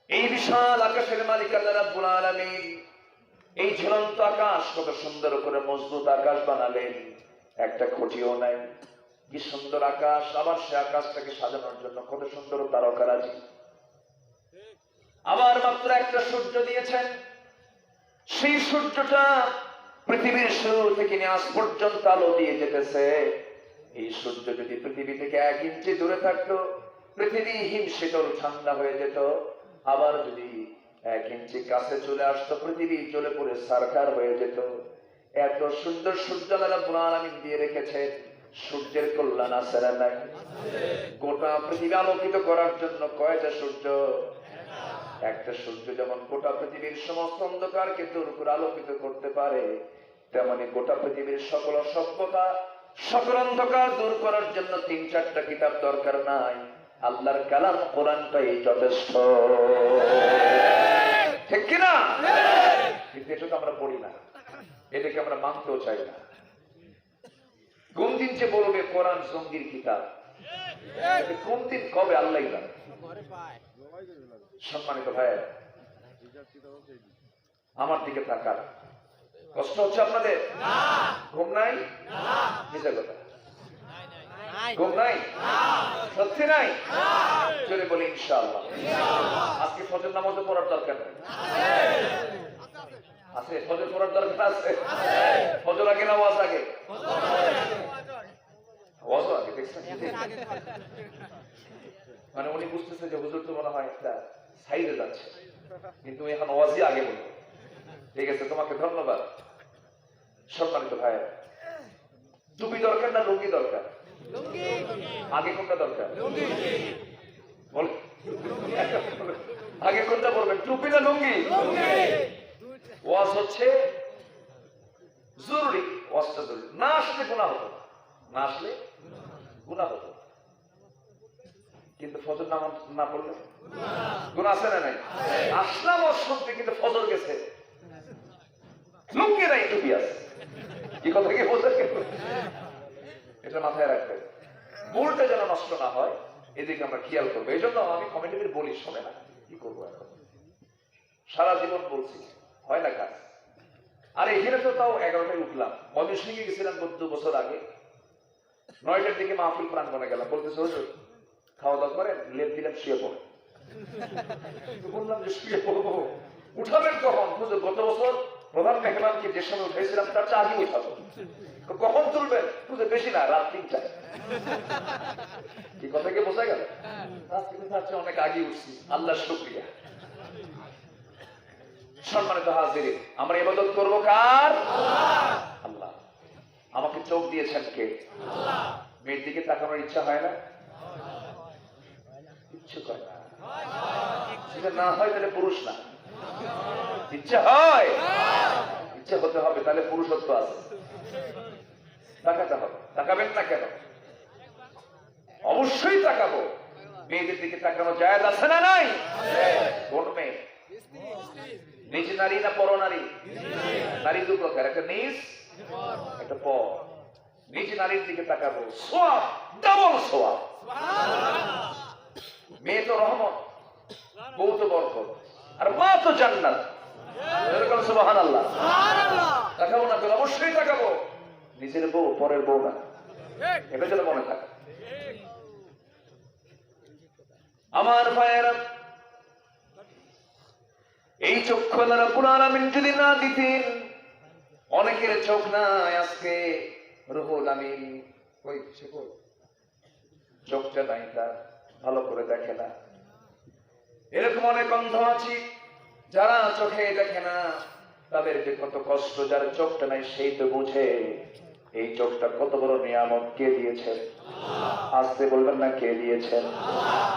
এই বিশাল আকাশের মালিক আল্লাহ রাব্বুল আলামিন এই ঝুলন্ত আকাশ কত সুন্দর করে মজবুত আকাশ বানালেন, একটা খুঁটিও নাই। কি সুন্দর আকাশ! আবার সে আকাশটাকে সাজানোর জন্য কত সুন্দর তারকারাজি। আবার মাত্র একটা সূর্য দিয়েছেন, সেই সূর্যটা পৃথিবীর শুরু থেকে আজ পর্যন্ত আলো দিয়ে যেতেছে। এই সূর্য যদি পৃথিবী থেকে 1 ইঞ্চি দূরে থাকতো, পৃথিবী হিমশীতল ঠান্ডা হয়ে যেত। আবার যদি 1 ইঞ্চি কাছে চলে আসতো, পৃথিবী জ্বলে পড়ে সারখার হয়ে যেত। এত সুন্দর সূর্য আল্লাহ রাব্বুল আলামিন দিয়ে রেখেছেন। সূর্যের কল্যাণ আছে না নাই? গোটা পৃথিবী আলোকিত করার জন্য কয়টা সূর্য? একটা সূর্য যেমন গোটা পৃথিবীর সমস্ত অন্ধকারকে দূর করে আলোকিত করতে পারে, তেমনি গোটা পৃথিবীর সকল সভ্যতা, সকল অন্ধকার দূর করার জন্য 3-4টা কিতাব দরকার নাই, আল্লাহর কালাম কোরআনটাই যথেষ্ট। ঠিক কিনা? কিন্তু এটা তো আমরা পড়ি না, এটাকে আমরা মানতেও চাই না। কোন দিন যে বলবে কোরআন জঙ্গির কিতাব, কোন দিন কবে আল্লাহ জানে। সম্মানিত ভাইয়েরা, আমার দিকে তাকান। কষ্ট হচ্ছে আপনাদের? ঘুম নাই? মিথ্যা কথা। ঘুম নাই? সত্যি নাই? চলে বলি ইনশাআল্লাহ। আজকে ফজর নামাজও পড়ার দরকার নেই। আছে ফজর পড়ার দরকার আছে? ফজর আগে না ওয়াজ আগে? ওয়াজ আগে। দেখছেন? মানে উনি বুঝতেছে যে হুজুর তো মনে হয় একটা সাইডে যাচ্ছে, কিন্তু এখন ওয়াজই আগে বলবো। ঠিক আছে, তোমাকে ধন্যবাদ। সম্মানিত ভাইয়েরা, টুপি দরকার না লুঙ্গি দরকার? আগে কোনটা দরকার? আগে কোনটা বলবেন, টুপি না লুঙ্গি? ওয়াজ হচ্ছে জরুরি, ওয়াজটা জরুরি। না আসলে গুনাহ হতো, না আসলে গুনাহ হতো। কিন্তু ফজর নামাজ না পড়লে গুনাহ আছে না নাই? আসলাম ওয়াজ শুনতে, কিন্তু ফজর গেছে, লুঙ্গি নাই, টুপি আছে। কি কথা কি বলতে? এটা মাথায় রাখবেন, ভুলটা যেন নষ্ট না হয়, এদিকে আমরা খেয়াল করবো। এই জন্য আমি কমিটিদের বলি, শোনে না, কি করবো এখন, সারা জীবন বলছি, হয় না কাজ। আর এখানে তো তাও 11টায় উঠলাম, ময়মনসিংহে গেছিলাম 2 বছর আগে, 9টার দিকে মাহফিল প্রাঙ্গণে গেলাম। বলতেছে হুজুর খাওয়া দাওয়া করেন, লেপ দিলাম, শুয়ে পড়ে। বললাম যে শুয়ে পড়বো, উঠাবেন কখন? হুজুর গত বছর প্রধান মেহমানকে যে সময় উঠেছিলাম তার চেয়ে আগে উঠাবো। কখন তুলবেন? হুজুর বেশি না, রাত 3টায়। কি কথা কি বোঝা গেল? রাত 3টায় অনেক আগে উঠছি, আল্লাহর শুকরিয়া। সম্মানিত হাজিরিন, আমরা ইবাদত করবো কার? আল্লাহ। আমাকে চোখ দিয়েছেন কে? মেয়ের দিকে তাকানোর ইচ্ছা হয় না? ইচ্ছে করে না? সেটা না হয় তাহলে পুরুষ না। ইচ্ছা হয়? ইচ্ছা হতে হবে, তাহলে পুরুষত্ব আছে। তাকাতে হবে। তাকাবেন না কেন? অবশ্যই তাকাবো। মেয়েদের দিকে তাকানো জায়েজ আছে না নাই? কোন মেয়ে? নিজ নারী না পর নারী? নারী দু প্রকার, একটা নিজ একটা পর। নিজ নারীর দিকে তাকাবো, সোয়াব, ডাবল সোয়াব। মেয়ে তো রহমত, বউ তো বরকত, আর মা তো জান্নাত। সুবহানাল্লাহ। তাকাবো না কেন? অবশ্যই তাকাবো। নিজের বউ, পরের বউ না, এটা যেন মনে থাকে। আমার ভাইয়েরা, এই চক্ষু আল্লাহ রাব্বুল আলামিন যদি না দিতেন, অনেকের চোখ নাই আজকে। রুহুল আমিন ওই চোখটা নাই, তার ভালো করে দেখে না। এরকম অনেক অন্ধ আছে যারা চোখে দেখে না, তাদের যে কত কষ্ট। যার চোখটা নাই সেই তো বুঝে এই চোখটা কত বড় নিয়ামত কে দিয়েছেন। আসতে বলবেন না কে দিয়েছেন?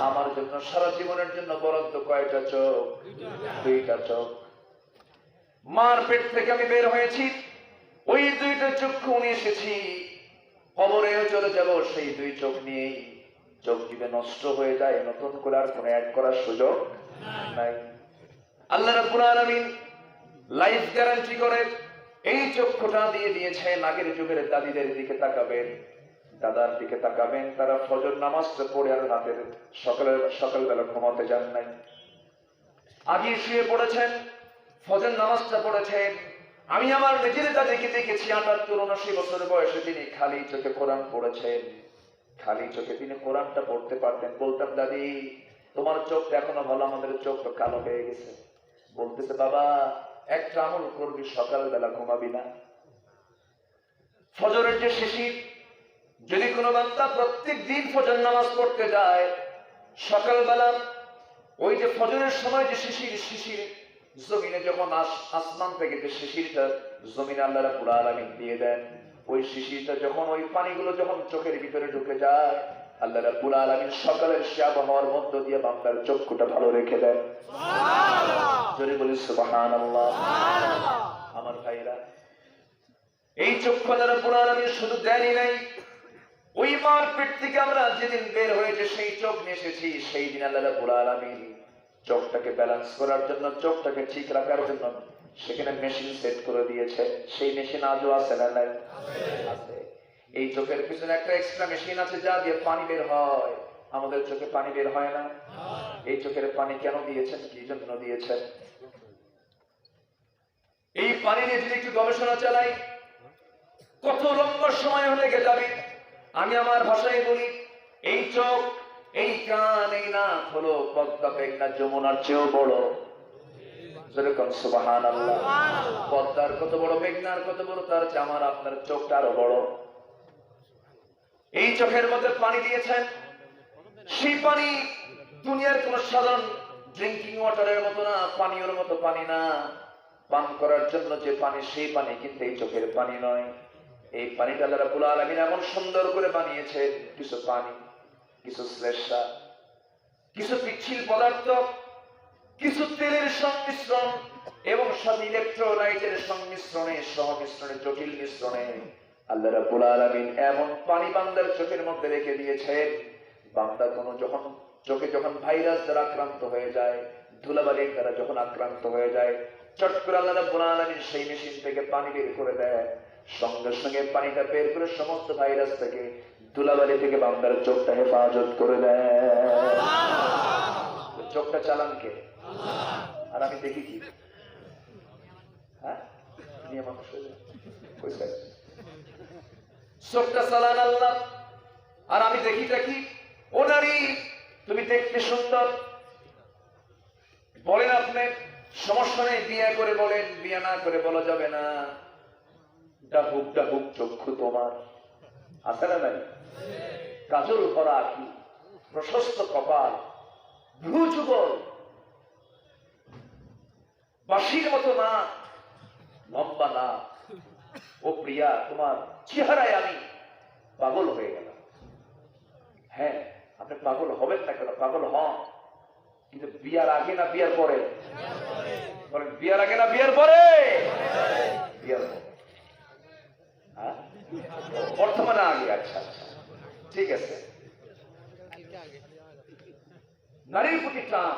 আমার জন্য সারা জীবনের জন্য বরাদ্দ কয়টা চোখ? দুইটা চোখ। মার পেট থেকে আমি বের হয়েছি, ওই দুইটা চক্ষু নিয়ে এসেছি। কবরেও চলে যাব সেই দুই চোখ নিয়েই। চোখ যদি নষ্ট হয়ে যায়, নতুন করে আর কোনো অ্যাড করার সুযোগ নাই। আল্লাহ রাব্বুল আলামিন লাইফ গ্যারান্টি করে এই চক্ষুটা দিয়ে দিয়েছেন। আগের যুগের দাদিদের দিকে তাকাবেন, দাদার দিকে তাকাবেন, তারা ফজর নামাজটা পড়ে আর রাতের সকালবেলা ঘুমাতে যান নাই। আগে শুয়ে পড়েছেন, ফজর নামাজটা পড়েছেন। আমি আমার নিজের দাদিকে দেখেছি, ৭৮-৭৯ বছর বয়সে তিনি খালি চোখে কোরআন পড়েছেন। খালি চোখে তিনি কোরআনটা পড়তে পারতেন। বলতাম, দাদি তোমার চোখটা এখনো ভালো, আমাদের চোখ তো কালো হয়ে গেছে। বলতেছে, বাবা একটা আমল করবি, সকালবেলা ঘুমাবি না। ফজরের যে শিশির, যদি কোনো বান্দা প্রত্যেক দিন ফজর নামাজ পড়তে যায়, সকালবেলা ওই যে ফজরের সময় যে শিশির জমিনে যখন আসমান থেকে যে শিশিরটা জমিনে আল্লাহ রাব্বুল আলামিন দিয়ে দেন, ওই শিশিরটা যখন ওই পানিগুলো যখন চোখের ভিতরে ঢুকে যায়, আল্লাহ রাব্বুল আলামিন সকালের সে আবহাওয়ার মধ্য দিয়ে বান্দার চক্ষুটা ভালো রেখে দেন। জোরে বলি সুবহানাল্লাহ। আমার ভাইরা, এই চক্ষু আল্লাহ রাব্বুল আলামিন শুধু দেনই নাই, ওই মার পেট থেকে আমরা যেদিন বের হয়েছে সেই চোখ নিয়ে এসেছি, সেই দিন আল্লাহ রাব্বুল আলামিন চোখটাকে ব্যালেন্স করার জন্য, চোখটাকে ঠিক রাখার জন্য সেখানে মেশিন সেট করে দিয়েছে। সেই মেশিন আজও আছে না নাই? আছে। এই চোখের পিছনে একটা এক্সট্রা মেশিন আছে যা দিয়ে পানি বের হয়। আমাদের চোখে পানি বের হয় না। এই চোখের পানি কেন দিয়েছেন, কি জন্য দিয়েছেন? এই পানি নিয়ে যদি একটু গবেষণা চালাই, কত লম্বা সময় লেগে যাবে। আমি আমার ভাষায় বলি, এই চোখ, এই কান, এই নাক হলো পদ্মা মেঘনা যমুনার চেয়েও বড়। যেরকম সুবহানাল্লাহ। পদ্মার কত বড়, মেঘনার কত বড়, তার চেয়ে আমার আপনার চোখটা আরো বড়। এই চোখের মধ্যে পানি দিয়েছেন, সেই পানি দুনিয়ার কোন সাধারণ ড্রিঙ্কিং ওয়াটারের মতো না, পানীয়র মতো পানি না। পান করার জন্য যে পানি, সেই পানি কিন্তু এই চোখের পানি নয়। এই পানিটা আল্লাহ রাব্বুল আলামিন এমন সুন্দর করে বানিয়েছে, কিছু পানি, কিছু শ্লেষ্মা, কিছু পিচ্ছিল পদার্থ, কিছু তেলের সংমিশ্রণ এবং সব ইলেকট্রোলাইটের সংমিশ্রণে, সহমিশ্রণে, জটিল মিশ্রণে আল্লাহ রাব্বুল আলামিন এমন পানি বান্দার চোখের মধ্যে রেখে দিয়েছেন। বান্দা কোনো যখন চোখে যখন ভাইরাস দ্বারা আক্রান্ত হয়ে যায়, ধুলাবালির দ্বারা যখন আক্রান্ত হয়ে যায়, চট করে আল্লাহ রাব্বুল আলামিন সেই মেশিন থেকে পানি বের করে দেয়। সঙ্গে সঙ্গে পানিটা বের করে সমস্ত ভাইরাস থেকে, ধুলাবালি থেকে বান্দার চোখটা হেফাজত করে দেয়। চোখটা চালান কে? আর আমি দেখি কি? হ্যাঁ, চোখটা চালান আল্লাহ, আর আমি দেখিটা কি? ও নারী, তুমি দেখতে সুন্দর, বলেন আপনি, সমস্যা নেই, বিয়ে করে বলেন, বিয়ে না করে বলা যাবে না। ডাহুক ডাহুক চক্ষু তোমার, আছে না নাই? কাজল ভরা আঁখি, প্রশস্ত কপাল, ভ্রু যুগল, বাঁশির মতো না, লম্বা না। ও প্রিয়া, তোমার চেহারায় আমি পাগল হয়ে গেলাম। হ্যাঁ, আপনি পাগল হবেন না কেন? পাগল হন, কিন্তু বিয়ার আগে না বিয়ার পরে? বলেন, বিয়ার আগে না বিয়ার পরে? বিয়ার পরে। বর্তমানে আগে, আচ্ছা আচ্ছা ঠিক আছে। নারীর প্রতি টান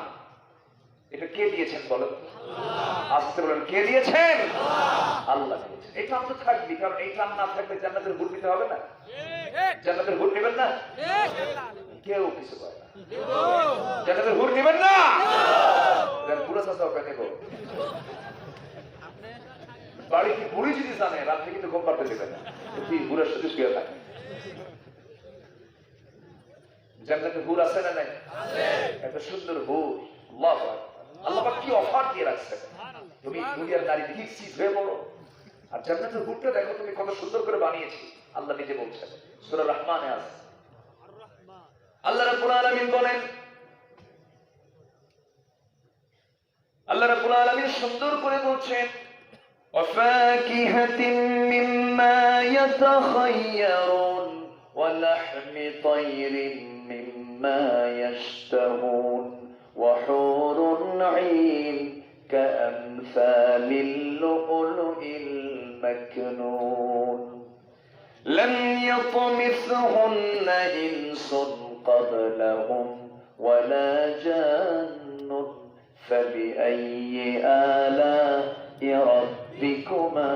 এটা কে দিয়েছেন বলেন? আসতে বলেন, কে দিয়েছেন? আল্লাহ দিয়েছেন। এই টান তো থাকবে, কারণ এই টান না থাকলে জান্নাতের হুর নিতে হবে না। জান্নাতের হুর নেবেন না, কেউ কিছু করে না। জান্নাতের হুর নেবেন না, পুরো চাষাও কেন নেব? বাড়িতে বুড়ি যদি জানে রাত্রে কিন্তু ঘুম পাড়তে দেবে না, বুড়ার সাথে শুয়ে থাকে। জান্নাতে হুর আছে না নাই? এত সুন্দর হুর, আল্লাহু আকবার। আল্লাহ পাক কি অফার দিয়ে রাখছে, তুমি দুনিয়ার নারী ঠিক হয়ে পড়ো, আর জান্নাতের হুরটা দেখো তুমি কত সুন্দর করে বানিয়েছি। আল্লাহ নিজে বলছেন সূরা রহমানে আছে, আল্লাহ রাব্বুল আলামিন বলেন, আল্লাহ রাব্বুল আলামিন সুন্দর করে বলছেন, وفاكهة مما يتخيرون ولحم طير مما يشتهون وحور عين كأمثال اللؤلؤ المكنون لم يطمثهن إنس قبلهم ولا جان فبأي آلاء ربكما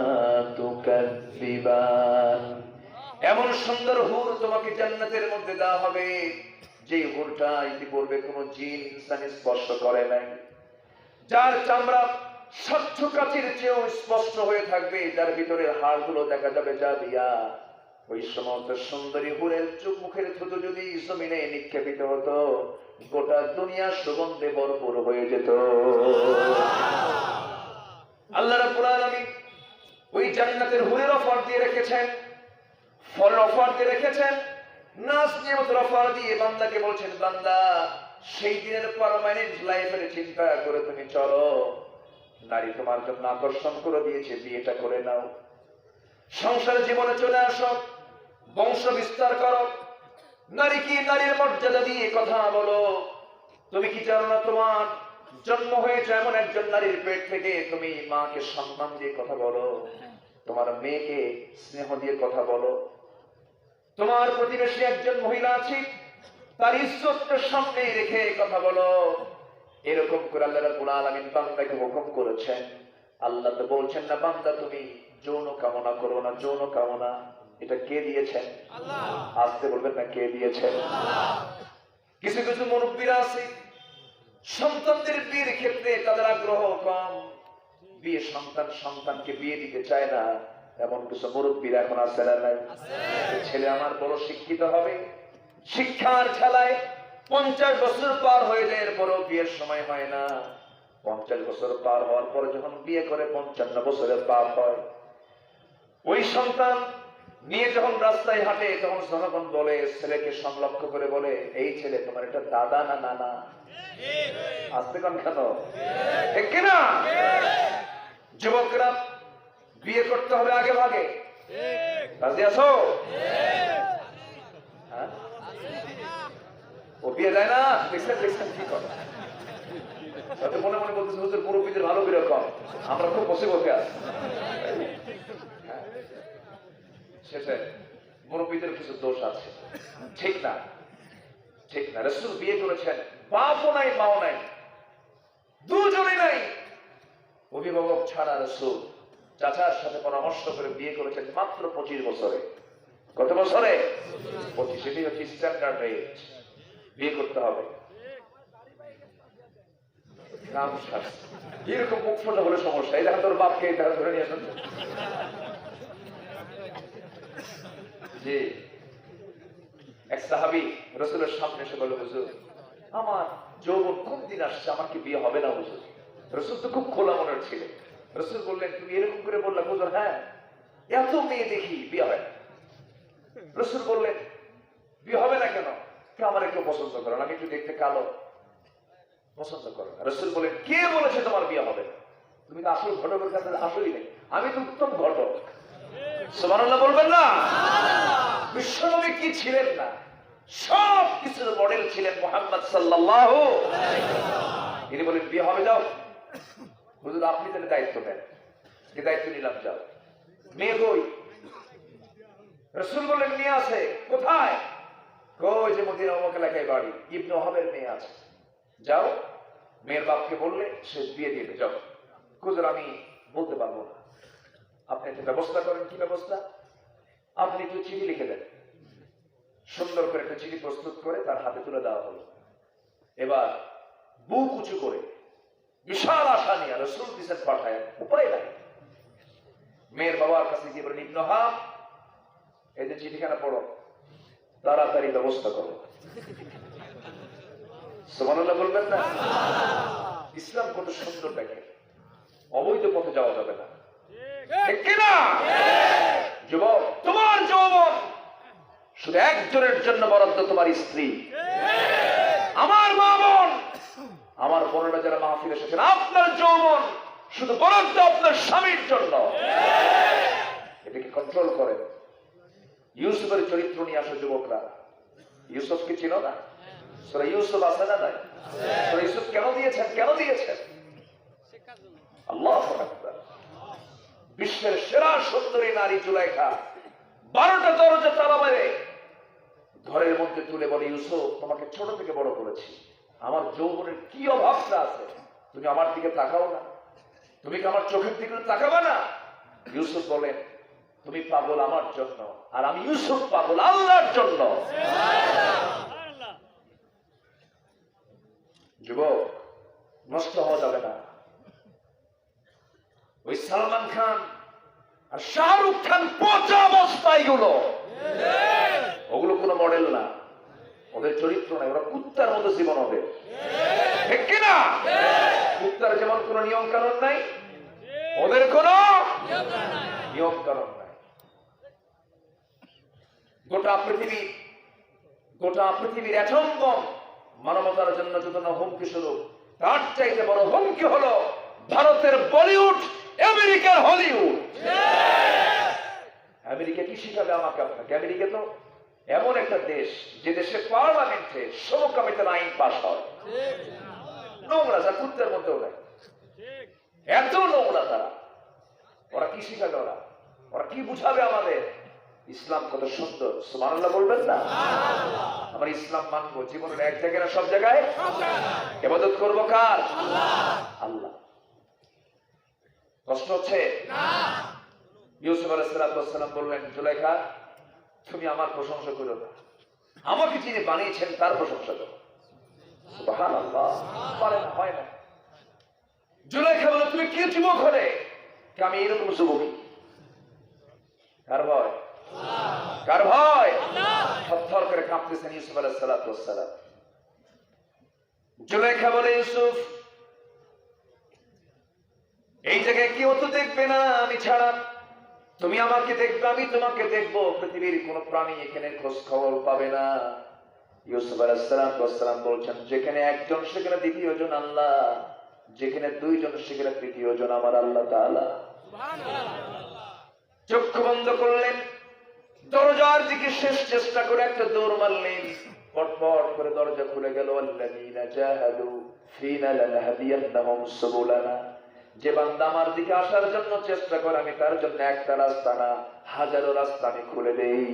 تكذبان। এমন সুন্দর হুর তোমাকে জান্নাতের মধ্যে দেওয়া হবে, যে হুরটা ইতিপূর্বে কোনো জিন ইনসান স্পর্শ করে নাই, যার চামড়া স্বচ্ছ কাচের চেয়েও স্পষ্ট হয়ে থাকবে, যার ভিতরে হাড়গুলো দেখা যাবে যা দিয়া। ওই সমস্ত সুন্দরী হুরের চোখ মুখের থুতু যদি জমিনে নিক্ষেপিত হতো, গোটা দুনিয়া সুগন্ধে ভরপুর হয়ে যেত। আল্লাহ রাব্বুল আলামিন ওই জান্নাতের হুরের অফার দিয়ে রেখেছেন, ফল অফার দিয়ে রেখেছেন, নাজ নিয়ামতের অফার দিয়ে বান্দাকে বলছেন, বান্দা সেই দিনের পার্মানেন্ট লাইফের চিন্তা করে তুমি চলো। নারী তোমার জন্য আকর্ষণ করে দিয়েছে, বিয়েটা করে নাও, সংসার জীবনে চলে আসো, বংশ বিস্তার করো। নারী কি নারীর মর্যাদা দিয়ে কথা বলো। তুমি কি জানো না তোমার জন্ম হয়েছে এমন একজন নারীর পেট থেকে, তুমি মাকে সম্মান দিয়ে কথা বলো, তোমার মেয়েকে স্নেহ দিয়ে কথা বলো, তোমার প্রতিবেশী একজন মহিলা আছে তার ইজ্জতকে সামনে রেখে কথা বলো। এরকম করে আল্লাহ রাব্বুল আলামিন বান্দাকে হুকুম করেছেন। আল্লাহ তো বলছেন না, বান্দা তুমি যৌন কামনা করো না। যৌন কামনা এটা কে দিয়েছেন? আল্লাহ। আসতে বলবেন না, কে দিয়েছেন? কিছু কিছু মুরব্বীরা আছে সন্তানদের বিয়ের ক্ষেত্রে তাদের আগ্রহ কম, বিয়ে সন্তানকে বিয়ে দিতে চায় না। এমন কিছু মুরব্বীরা এখন আছে না নাই? ছেলে আমার বড় শিক্ষিত হবে, শিক্ষার ঠেলায় 50 বছর পার হয়ে যায়, এরপরও বিয়ের সময় হয় না। 50 বছর পার হওয়ার পর যখন বিয়ে করে 55 বছরের পার হয়, ওই সন্তান নিয়ে যখন রাস্তায় হাঁটে তখন জনগণ বলে, ছেলেকে সংলক্ষ্য করে বলে, এই ছেলে তোমার এটা দাদা না নানা? আসতে কন কেন? ঠিক কিনা? যুবকরা বিয়ে করতে হবে আগে ভাগে, রাজি আছো? হ্যাঁ, ও বিয়ে দেয় না, দেখছেন কি করে মনে মনে বলতেছে, হুজুর মুরব্বীদের ভালো বিরকম, আমরা খুব বসে বসে আছি। সেটাই, মুরব্বীদের কিছু দোষ আছে, ঠিক না? ঠিক না। রাসূল বিয়ে করেছেন, বাপও নাই মাও নাই, দুজনেই নাই, অভিভাবক ছাড়া রাসূল চাচার সাথে পরামর্শ করে বিয়ে করেছেন মাত্র 25 বছরে। কত বছরে? 25। এটাই হচ্ছে স্ট্যান্ডার্ড এজ, বিয়ে করতে হবে। নাম শাস্তি এরকম মুখ ফোটা হলে সমস্যা। এই দেখা তোর বাপকে এই দেখা ধরে নিয়ে আসেন। জি, এক সাহাবী রাসূলের সামনে এসে বলল, হুজুর আমার যৌবন কোন দিন আসছে, আমার কি বিয়ে হবে না হুজুর? রাসূল তো খুব খোলা মনের ছিলেন। রাসূল বললেন, তুমি এরকম করে বললা? হুজুর হ্যাঁ, এত মেয়ে দেখি বিয়ে হয় না। রাসূল বললেন, বিয়ে হবে না কেন? আমার একটু পছন্দ করো না, আমি একটু দেখতে কালো, পছন্দ করো না। রাসূল বলেন, কে বলেছে তোমার বিয়ে হবে না? তুমি তো আসল ঘটকের কাছে আসলেই নেই, আমি তো উত্তম ঘটক। সুবহানাল্লাহ বলবেন না? বিশ্বনবী কি ছিলেন না? সব কিছুর মডেল ছিলেন মুহাম্মদ সাল্লাল্লাহু আলাইহি ওয়াসাল্লাম। তিনি বলেন, বিয়ে হবে, যাও। হুজুর আপনি তাহলে দায়িত্ব নেন। যে দায়িত্ব নিলাম, যাও। মেয়ে কই? রাসূল বললেন নিয়ে আসে। কোথায়? কই যে মদিনা অমুক এলাকায় বাড়ি, ইবনে ওহাবের মেয়ে আছে, যাও। মেয়ের বাপকে বললে সে বিয়ে দিবে, যাও। হুজুর আমি বলতে পারবো না, আপনি একটা ব্যবস্থা করেন। কি ব্যবস্থা? আপনি একটু চিঠি লিখে দেন। সুন্দর করে একটা চিঠি প্রস্তুত করে তার হাতে তুলে দেওয়া হলো। এবার বুক উঁচু করে বিশাল আশা নিয়ে রাসূল দিছেন পাঠায়, উপায় নাই। মেয়ের বাবার কাছে গিয়ে বলেন, ইবনে ওহাব এই যে চিঠিখানা পড়ো, তাড়াতাড়ি ব্যবস্থা করো। সুবহানাল্লাহ বলবেন না? ইসলাম কত সুন্দর দেখে, অবৈধ পথে যাওয়া যাবে না, ঠিক কিনা? যুবক, তোমার যৌবন শুধু একজনের জন্য বরাদ্দ, তোমার স্ত্রী। আমার মা বোন, আমার বোনেরা যারা মাহফিলে এসেছেন, আপনার যৌবন শুধু বরাদ্দ আপনার স্বামীর জন্য। এটাকে কন্ট্রোল করেন। ইউসুফের চরিত্র নিয়ে আসো যুবকরা। ইউসুফকে চিনো না? সূরা ইউসুফ আছে না নাই? সূরা ইউসুফ কেন দিয়েছেন? কেন দিয়েছেন? আল্লাহু আকবার। বিশ্বের সেরা সুন্দরী নারী জুলাইখা 12টা দরজা তালা মেরে ঘরের মধ্যে তুলে বলে, ইউসুফ তোমাকে ছোট থেকে বড় করেছি, আমার যৌবনের কি অভাবটা আছে, তুমি আমার দিকে তাকাও না? তুমি কি আমার চোখের দিকে তাকাবে না? ইউসুফ বলেন, তুমি পাগল আমার জন্য, আর আমি ইউসুফ পাগল আল্লাহর জন্য। যুবক, নষ্ট হওয়া যাবে না। ওই সালমান খান আর শাহরুখ খান পচা অবস্থায় গুলো, ওগুলো কোনো মডেল না, ওদের চরিত্র নাই, ওরা কুত্তার মতো জীবন হবে, ঠিক কিনা? কুত্তার যেমন কোন নিয়ম কানুন নাই, ওদের কোন নিয়ম কানুন নাই। গোটা পৃথিবীর অ্যাটম বম মানবতার জন্য যত না হুমকি স্বরূপ, তার চাইতে বড় হুমকি হলো ভারতের বলিউড, আমেরিকার হলিউড। আমেরিকা কি শিখাবে আমাকে আপনাকে? আমেরিকা তো এমন একটা দেশ যে দেশে পার্লামেন্টে সমকামিতার আইন পাস হয়। নোংরা, যা কুত্তের মধ্যেও নাই, এত নোংরা তারা। ওরা কি শিখাবে? ওরা কি বুঝাবে আমাদের? ইসলাম কত সুন্দর, সুবহানাল্লাহ বলবেন না? আমরা ইসলাম মানবো, জীবনের এক জায়গায় না সব জায়গায় ইবাদত করবো কার? আল্লাহ। কষ্ট হচ্ছে না? ইউসুফ আলাইহিস সালাম বললেন, জুলাইখা তুমি আমার প্রশংসা করো না, আমাকে যিনি বানিয়েছেন তার প্রশংসা করো। সুবহানাল্লাহ। পারে না, হয় না। জুলাইখা বলে, তুমি কি যুবক হলে? আমি এরকম যুবকই। কার ভয়? কার ভয়? থরথর করে কাঁপতেছেন ইউসুফ আলাইহিস সালাম। জুলাইখা বলে, ইউসুফ এই জায়গায় কেউ তো দেখবে না আমি ছাড়া, তুমি আমাকে দেখবে, আমি তোমাকে দেখবো, পৃথিবীর কোন প্রাণী এখানে খোঁজ খবর পাবে না। ইউসুফ আলাইহিস সালাম বলছেন, যেখানে একজন সেখানে দ্বিতীয় জন আল্লাহ, যেখানে দুইজন সেখানে তৃতীয় জন আমার আল্লাহ তাআলা। চক্ষু বন্ধ করলেন, দরজার দিকে শেষ চেষ্টা করে একটা দৌড় মারলেন, পটপট করে দরজা খুলে গেল। আল্লাযীনা জাহাদু ফীনা লানহাদিয়ান্নাহুম সুবুলানা, যে বান্দা আমার দিকে আসার জন্য চেষ্টা করে, আমি তার জন্য একটা রাস্তা না, হাজারো রাস্তা আমি খুলে দেই।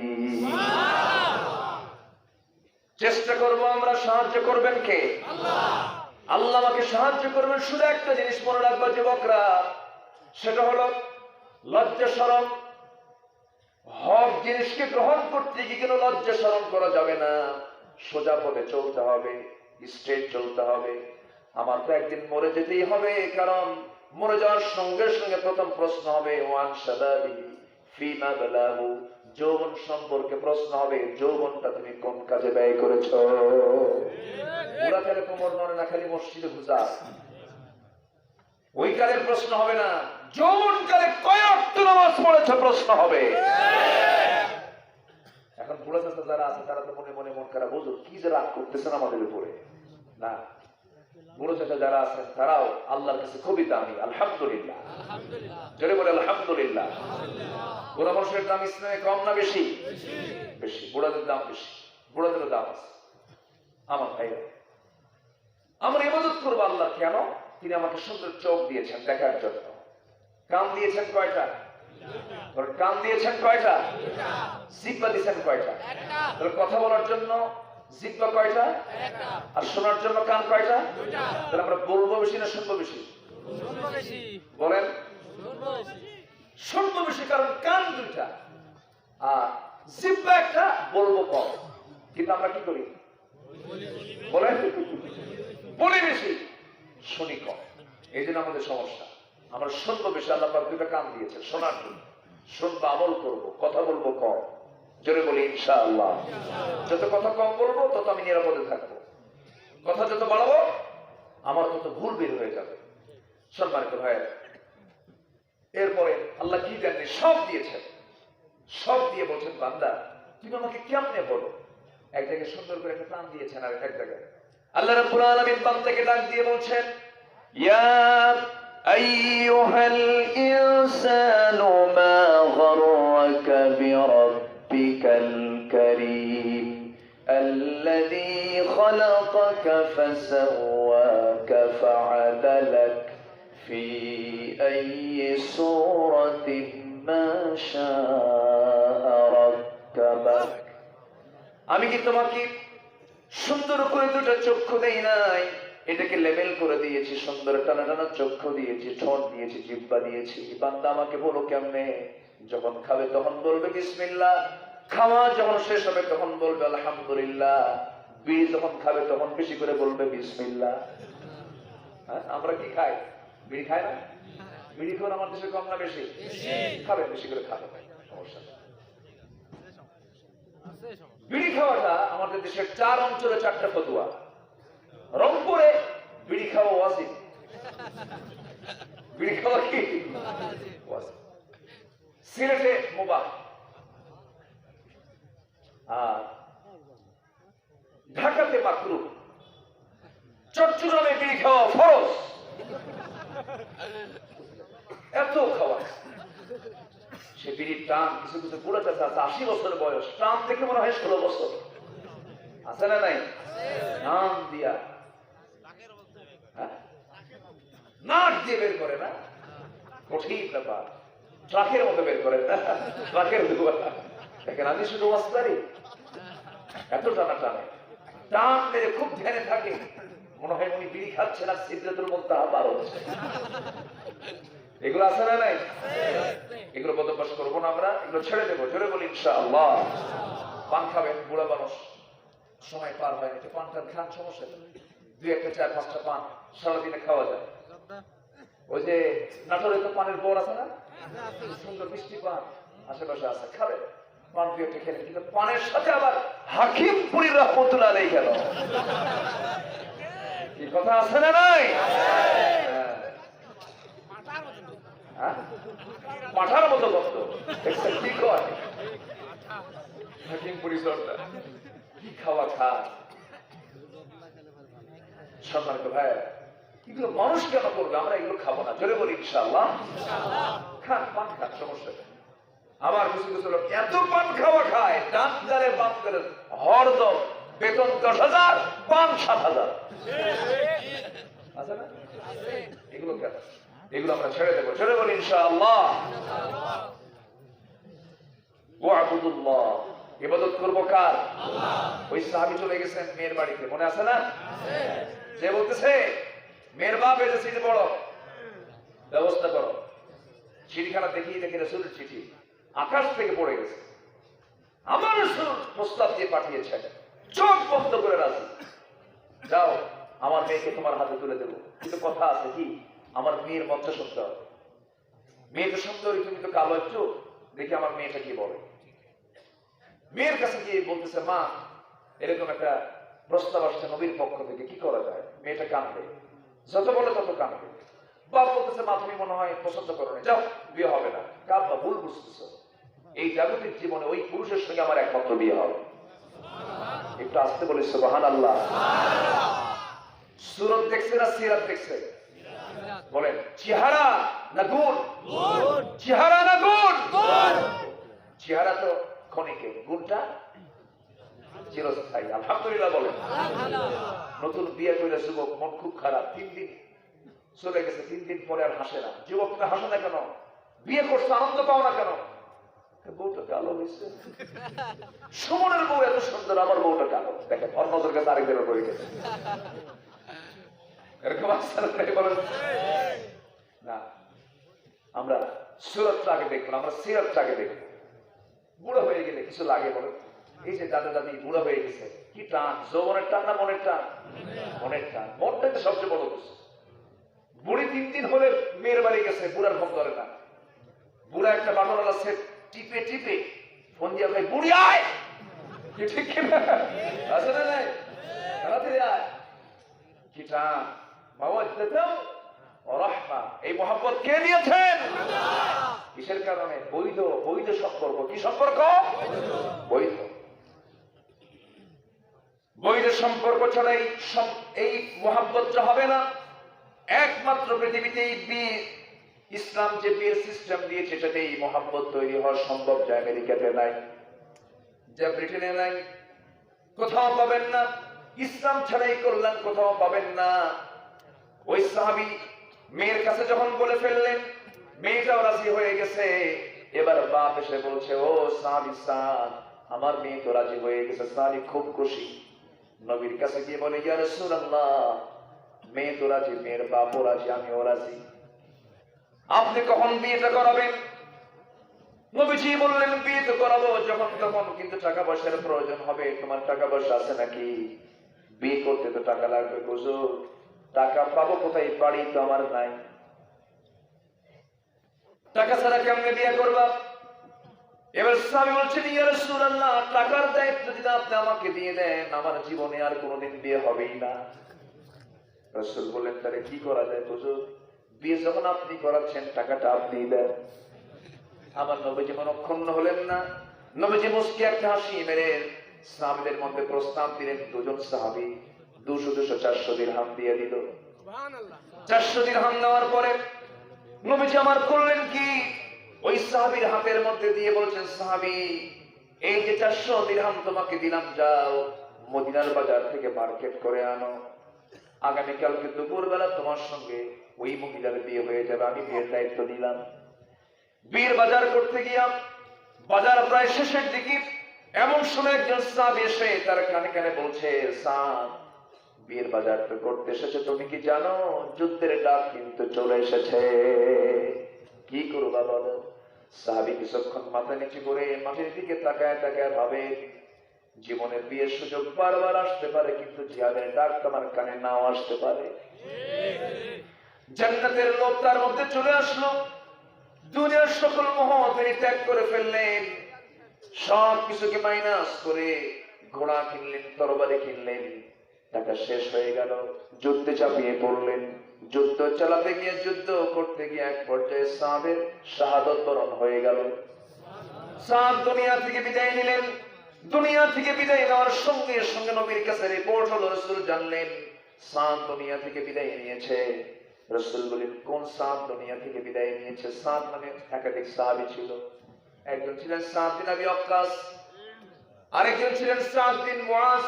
চেষ্টা করব আমরা, সাহায্য করবেন কে? আল্লাহ আমাকে সাহায্য করবেন। শুধু একটা জিনিস মনে রাখবো যুবকরা, সেটা হলো লজ্জা শরম। হক জিনিসকে গ্রহণ করতে গিয়ে কোনো লজ্জা শরম করা যাবে না, সোজা পথে চলতে হবে, স্ট্রেট চলতে হবে। আমার তো একদিন মরে যেতেই হবে, কারণ মরে যাওয়ার সঙ্গে সঙ্গে প্রথম প্রশ্ন হবে ওয়ান শাবাবিহি ফীমা বালাহু, যৌবন সম্পর্কে প্রশ্ন হবে, যৌবনটা তুমি কোন কাজে ব্যয় করেছো? বুড়া কালে কোমর নড়ে না, খালি মসজিদে ঘুষা, ওই কালের প্রশ্ন হবে না। যৌবন কালে কয় ওয়াক্ত নামাজ পড়েছো প্রশ্ন হবে। এখন বুড়া চাচা যারা আছে তারা তো মনে মনে মন খারাপ, বুঝুন কি যে রাগ করতেছেন আমাদের উপরে না। বুড়ো চাচা যারা আছেন তারাও আল্লাহর কাছে খুবই দামি, আলহামদুলিল্লাহ। জোরে বলে আলহামদুলিল্লাহ। বুড়া মানুষের দাম ইসলামে কম না বেশি? বেশি। বুড়াদের দাম বেশি, বুড়াদেরও দাম আছে। আমার ভাইরা, আমরা ইবাদত করবো আল্লাহ কেন? তিনি আমাকে সুন্দর চোখ দিয়েছেন দেখার জন্য, কান দিয়েছেন কয়টা? কারণ কান দিয়েছেন কয়টা? জিহ্বা দিয়েছেন কয়টা? তাহলে কথা বলার জন্য জিহ্বা কয়টা? আর শোনার জন্য কান কয়টা? তাহলে আমরা বলবো বেশি না শুনবো বেশি? বলেন শুনবো বেশি, কারণ কান দুইটা আর জিহ্বা একটা, বলবো কম। কিন্তু আমরা কি করি? বলেন বলি বেশি, শুনি কম। এই জন্য আমাদের সমস্যা। আমরা শুনবো বেশি, আল্লাহ পাক দুইটা কান দিয়েছে শোনার জন্য। শুনবো, আমল করবো, কথা বলবো কম। জোরে বলি ইনশাআল্লাহ। যত কথা কম বলবো তত আমি নিরাপদে থাকবো। কথা যত বাড়াবো আমার তত ভুল বের হয়ে যাবে। সম্মানিত ভাইয়েরা, এরপরে আল্লাহ কি দেননি? সব দিয়েছেন। সব দিয়ে বলছেন বান্দা তুমি আমাকে কেমনে বলো। এক জায়গায় সুন্দর করে একটা প্রাণ দিয়েছেন, আর এক জায়গায় আল্লাহ রাব্বুল আলামিন বান্দাকে ডাক দিয়ে বলছেন ইয়া আইয়ুহাল ইনসানু মা গররাকা বিরাব্বিকাল কারীম আল্লাযী খালাকাকা ফাসাওয়াকা ফাআদালাক ফি আইয়ি সূরাতিন মা শাআ রাক্কাবাক। আমি কি তোমাকে সুন্দর করে দুটো চক্ষু দেই নাই? এটাকে লেবেল করে দিয়েছি, সুন্দর টানা টানা চক্ষু দিয়েছি, ঠোঁট দিয়েছি, জিহ্বা দিয়েছি। বান্দা আমাকে বলো কেমনে? যখন খাবে তখন বলবে বিসমিল্লাহ, খাওয়া যখন শেষ হবে তখন বলবে আলহামদুলিল্লাহ, বিড়ি যখন খাবে তখন বেশি করে বলবে বিসমিল্লাহ। হ্যাঁ, আমরা কি খাই? বিড়ি খাই না? বিড়ি খাওয়ার আমার দেশে কম না বেশি? খাবে, বেশি করে খাবে, সমস্যা নেই। বিড়ি খাওয়াটা আমাদের দেশের 4 অঞ্চলে 4টা ফতোয়া। রংপুরে বিড়ি খাওয়া ওয়াজিব। বিড়ি খাওয়া কি ওয়াজিব। সিলেটে মুবাহ, আর ঢাকাতে মাকরুহ। চট্টগ্রামে বিড়ি খাওয়া ফরজ। এত খাওয়া। সে বিড়ির টান, কিছু কিছু বুড়া চাচা আছে 80 বছর বয়স, টান দেখে মনে হয় 16 বছর। আছে না নাই? নাম দিয়া নাক দিয়ে বের করে না, কঠিন ব্যাপার। ট্রাকের মতো বের করে, ট্রাকের দেখেন। আমি শুধু ওয়াস্তারি এত টানা টানে, টান মেরে খুব ধ্যানে থাকে, মনে হয় উনি বিড়ি খাচ্ছেন আর সিদ্ধাতুল মুনতাহা পার হচ্ছে। এগুলো আছে না নাই? এগুলো বদভ্যাস করবো না আমরা, এগুলো ছেড়ে দেবো। জোরে বলি ইনশাআল্লাহ। পান খাবেন, বুড়া মানুষ, সময় পার হয় না, পানটা খান, সমস্যা 2 একটা 4 5টা পান সারাদিনে খাওয়া যায়। ওই যে নাটোরে তো পানের বর আছে না, সুন্দর মিষ্টি পান আশেপাশে আছে, খাবেন পান 2 একটা খেলেন। কিন্তু পানের সাথে আবার হাকিমপুরী রহমতুল্লাহ আলাইহি গেল, কি কথা আছে না নাই? পাঠার মতো ভক্ত কি কয় হাকিমপুরী সরটা, কি খাওয়া খায়। সম্মানিত ভাই, এগুলো মানুষ কেন করবে? আমরা এগুলো খাবো না। জোরে বলি ইনশাআল্লাহ। খান, পান খান, সমস্যা নেই। আমার কিছু কিছু লোক এত পান খাওয়া খায়, ডাক্তারে বাপ করে হরদম বেতন 10,000, পান 7,000। আছে না? এগুলো কেন? এগুলো আমরা ছেড়ে দেবো। ছেড়ে বলি ইনশাআল্লাহ। ওয়াবুদুল্লাহ, ইবাদত করবো কার? ওই সাহাবী চলে গেছেন মেয়ের বাড়িতে, মনে আছে না? যে বলতেছে মেয়ের বাপ এসে চিঠি পড়ো, ব্যবস্থা করো। চিঠিখানা দেখিয়ে দেখে রাসূলের চিঠি আকাশ থেকে পড়ে গেছে। আমার রাসূল প্রস্তাব দিয়ে পাঠিয়েছেন, চোখ বন্ধ করে রাজি, যাও আমার মেয়েকে তোমার হাতে তুলে দেবো। কিন্তু কথা আছে কি, আমার মেয়ের মধ্যে শুনতে হবে। মেয়ে তো সুন্দরী, তুমি তো কালো একটু, দেখি আমার মেয়েটা কি বলে। মেয়ের কাছে গিয়ে বলতেছে, মা এরকম একটা প্রস্তাব আসছে নবীর পক্ষ থেকে, কি করা যায়? মেয়েটা কাঁদবে, যত বলে তত কাঁদবে। বাপ বলতেছে, মা তুমি মনে হয় পছন্দ করো না, যাও বিয়ে হবে না। কাঁদবা, ভুল বুঝতেছ। এই জাগতিক জীবনে ওই পুরুষের সঙ্গে আমার একমাত্র বিয়ে হবে। একটু আসতে বলি সুবহানাল্লাহ। সুরত দেখছে না সিরাত দেখছে? বলেন চেহারা না গুণ? চেহারা না গুণ? চেহারা তো ক্ষণিকের, গুণটা চিরস্থায়ী। আলহামদুলিল্লাহ বলেন। নতুন বিয়ে করে যুবক, মন খুব খারাপ, 3 দিন চলে গেছে, 3 দিন পরে আর হাসে না। যুবকরা হাসে না কেন? বিয়ে করছো আনন্দ পাও না কেন? বউটা কালো হয়েছে। সুমনের বউ এত সুন্দর, আমার বউটা কালো। দেখেন অন্য কাছে আরেকজনের বই গেছে, এরকম আসছে বলেন না? আমরা সুরতটাকে দেখবো, আমরা সিরতটাকে দেখবো। বুড়ো হয়ে গেলে কিছু লাগে বলেন? এই যে দাদা দাদি বুড়ো হয়ে গেছে, কি টান, যৌবনের টান না মনের টান? মনের টান। মনটাই তো সবচেয়ে বড় কিছু। বুড়ি 3 দিন হলে মেয়ের বাড়ি গেছে, বুড়ার ফোন ধরে না। বুড়া একটা বাটনওয়ালা সেট টিপে টিপে ফোন দিয়ে ভাই বুড়ি আয়, কি ঠিক কিনা? আছে না নাই? তাড়াতাড়ি আয়। কি টান, মাওয়াদ্দাতাও ওয়া রাহমা। এই মহব্বত কে দিয়েছেন? কিসের কারণে? বৈধ বৈধ সম্পর্ক। কি সম্পর্ক? বৈধ। বৈধ সম্পর্ক ছাড়া এই মহব্বতটা হবে না। একমাত্র পৃথিবীতে এই বিয়ে, ইসলাম যে বিয়ের সিস্টেম দিয়েছে সেটাতে এই মহব্বত তৈরি হওয়া সম্ভব, যা আমেরিকাতে নাই, যা ব্রিটেনে নাই, কোথাও পাবেন না। ইসলাম ছাড়াই কল্যাণ কোথাও পাবেন না। ওই সাহাবী মেয়ের কাছে যখন বলে ফেললেন, মেয়েটাও রাজি হয়ে গেছে। এবার বাপ এসে বলছে, ও সাহাবী সাদ, আমার মেয়ে তো রাজি হয়ে গেছে। সাহাবী খুব খুশি, নবীর কাছে গিয়ে বলে, ইয়া রাসূলুল্লাহ, মেয়ে তো রাজি, মেয়ের বাপও রাজি, আমিও রাজি, আপনি কখন বিয়েটা করাবেন? নবীজি বললেন, বিয়ে তো করাবো যখন তখন, কিন্তু টাকা পয়সার প্রয়োজন হবে। তোমার টাকা পয়সা আছে নাকি? বিয়ে করতে তো টাকা লাগবে হুজুর। টাকা পাবো কোথায়? বাড়ি তো আমার নাই, টাকা ছাড়া কেমনে বিয়ে করবা? এবার সাহাবী বলছেন, ইয়া রাসূলুল্লাহ, টাকার দায়িত্ব যদি আপনি আমাকে দিয়ে দেন, আমার জীবনে আর কোনোদিন বিয়ে হবেই না। রাসূল বললেন, তাহলে কি করা যায় হুজুর? বিয়ে যখন আপনি করাচ্ছেন, টাকাটা আপনি দেন। আমার নবীজি মনক্ষুণ্ণ হলেন না। নবীজি মুস্কি একটা হাসি মেরে সাহাবীদের মধ্যে প্রস্তাব দিলেন। দুজন সাহাবী 200 400 দিরহাম দিয়ে দিল। সুবহানাল্লাহ। 400 দিরহাম দেওয়ার পরে নবীজি আমার করলেন কি, ওই সাহাবীর হাতের মধ্যে দিয়ে বলছেন, সাহাবী, এই যে 400 দিরহাম তোমাকে দিলাম, যাও মদিনার বাজার থেকে মার্কেট করে আনো। আগামীকালকে দুপুরবেলা তোমার সঙ্গে ওই মহিলার বিয়ে হয়ে যাবে, আমি বিয়ের দায়িত্ব নিলাম। বিয়ের বাজার করতে গিয়া বাজার প্রায় শেষের দিকে এমন সময় একজন সাহাবী এসে তার কানে কানে বলছে, সাদ, বিয়ের বাজার তো করতে এসেছে, তুমি কি জানো যুদ্ধের ডাক কিন্তু চলে এসেছে, কি করবা বলো? সাহাবী কিছুক্ষণ মাথা নিচু করে মাটির দিকে তাকায় তাকায় ভাবে, জীবনের বিয়ের সুযোগ বারবার আসতে পারে, কিন্তু জিহাদের ডাক তোমার কানে নাও আসতে পারে। জান্নাতের লোভ তার মধ্যে চলে আসলো। দুনিয়ার সকল মোহ তিনি ত্যাগ করে ফেললেন, সব কিছুকে মাইনাস করে ঘোড়া কিনলেন, তরবারি কিনলেন। টাকা শেষ হয়ে গেল, যুদ্ধে চাপিয়ে পড়লেন। যুদ্ধ চালাতে গিয়ে, যুদ্ধ করতে গিয়ে এক পর্যায়ে সাদের শাহাদত বরণ হয়ে গেল। সাদ দুনিয়া থেকে বিদায় নিলেন। দুনিয়া থেকে বিদায় নেওয়ার সঙ্গে সঙ্গে নবীর কাছে রিপোর্ট হলো, রাসূল জানলেন সাদ দুনিয়া থেকে বিদায় নিয়েছে। রাসূল বলেন, কোন সাদ দুনিয়া থেকে বিদায় নিয়েছে? সাদ নামে একাধিক সাহাবী ছিল। একজন ছিলেন সাদ বিন আবি ওয়াক্কাস, আরেকজন ছিলেন সাদ বিন মুআজ।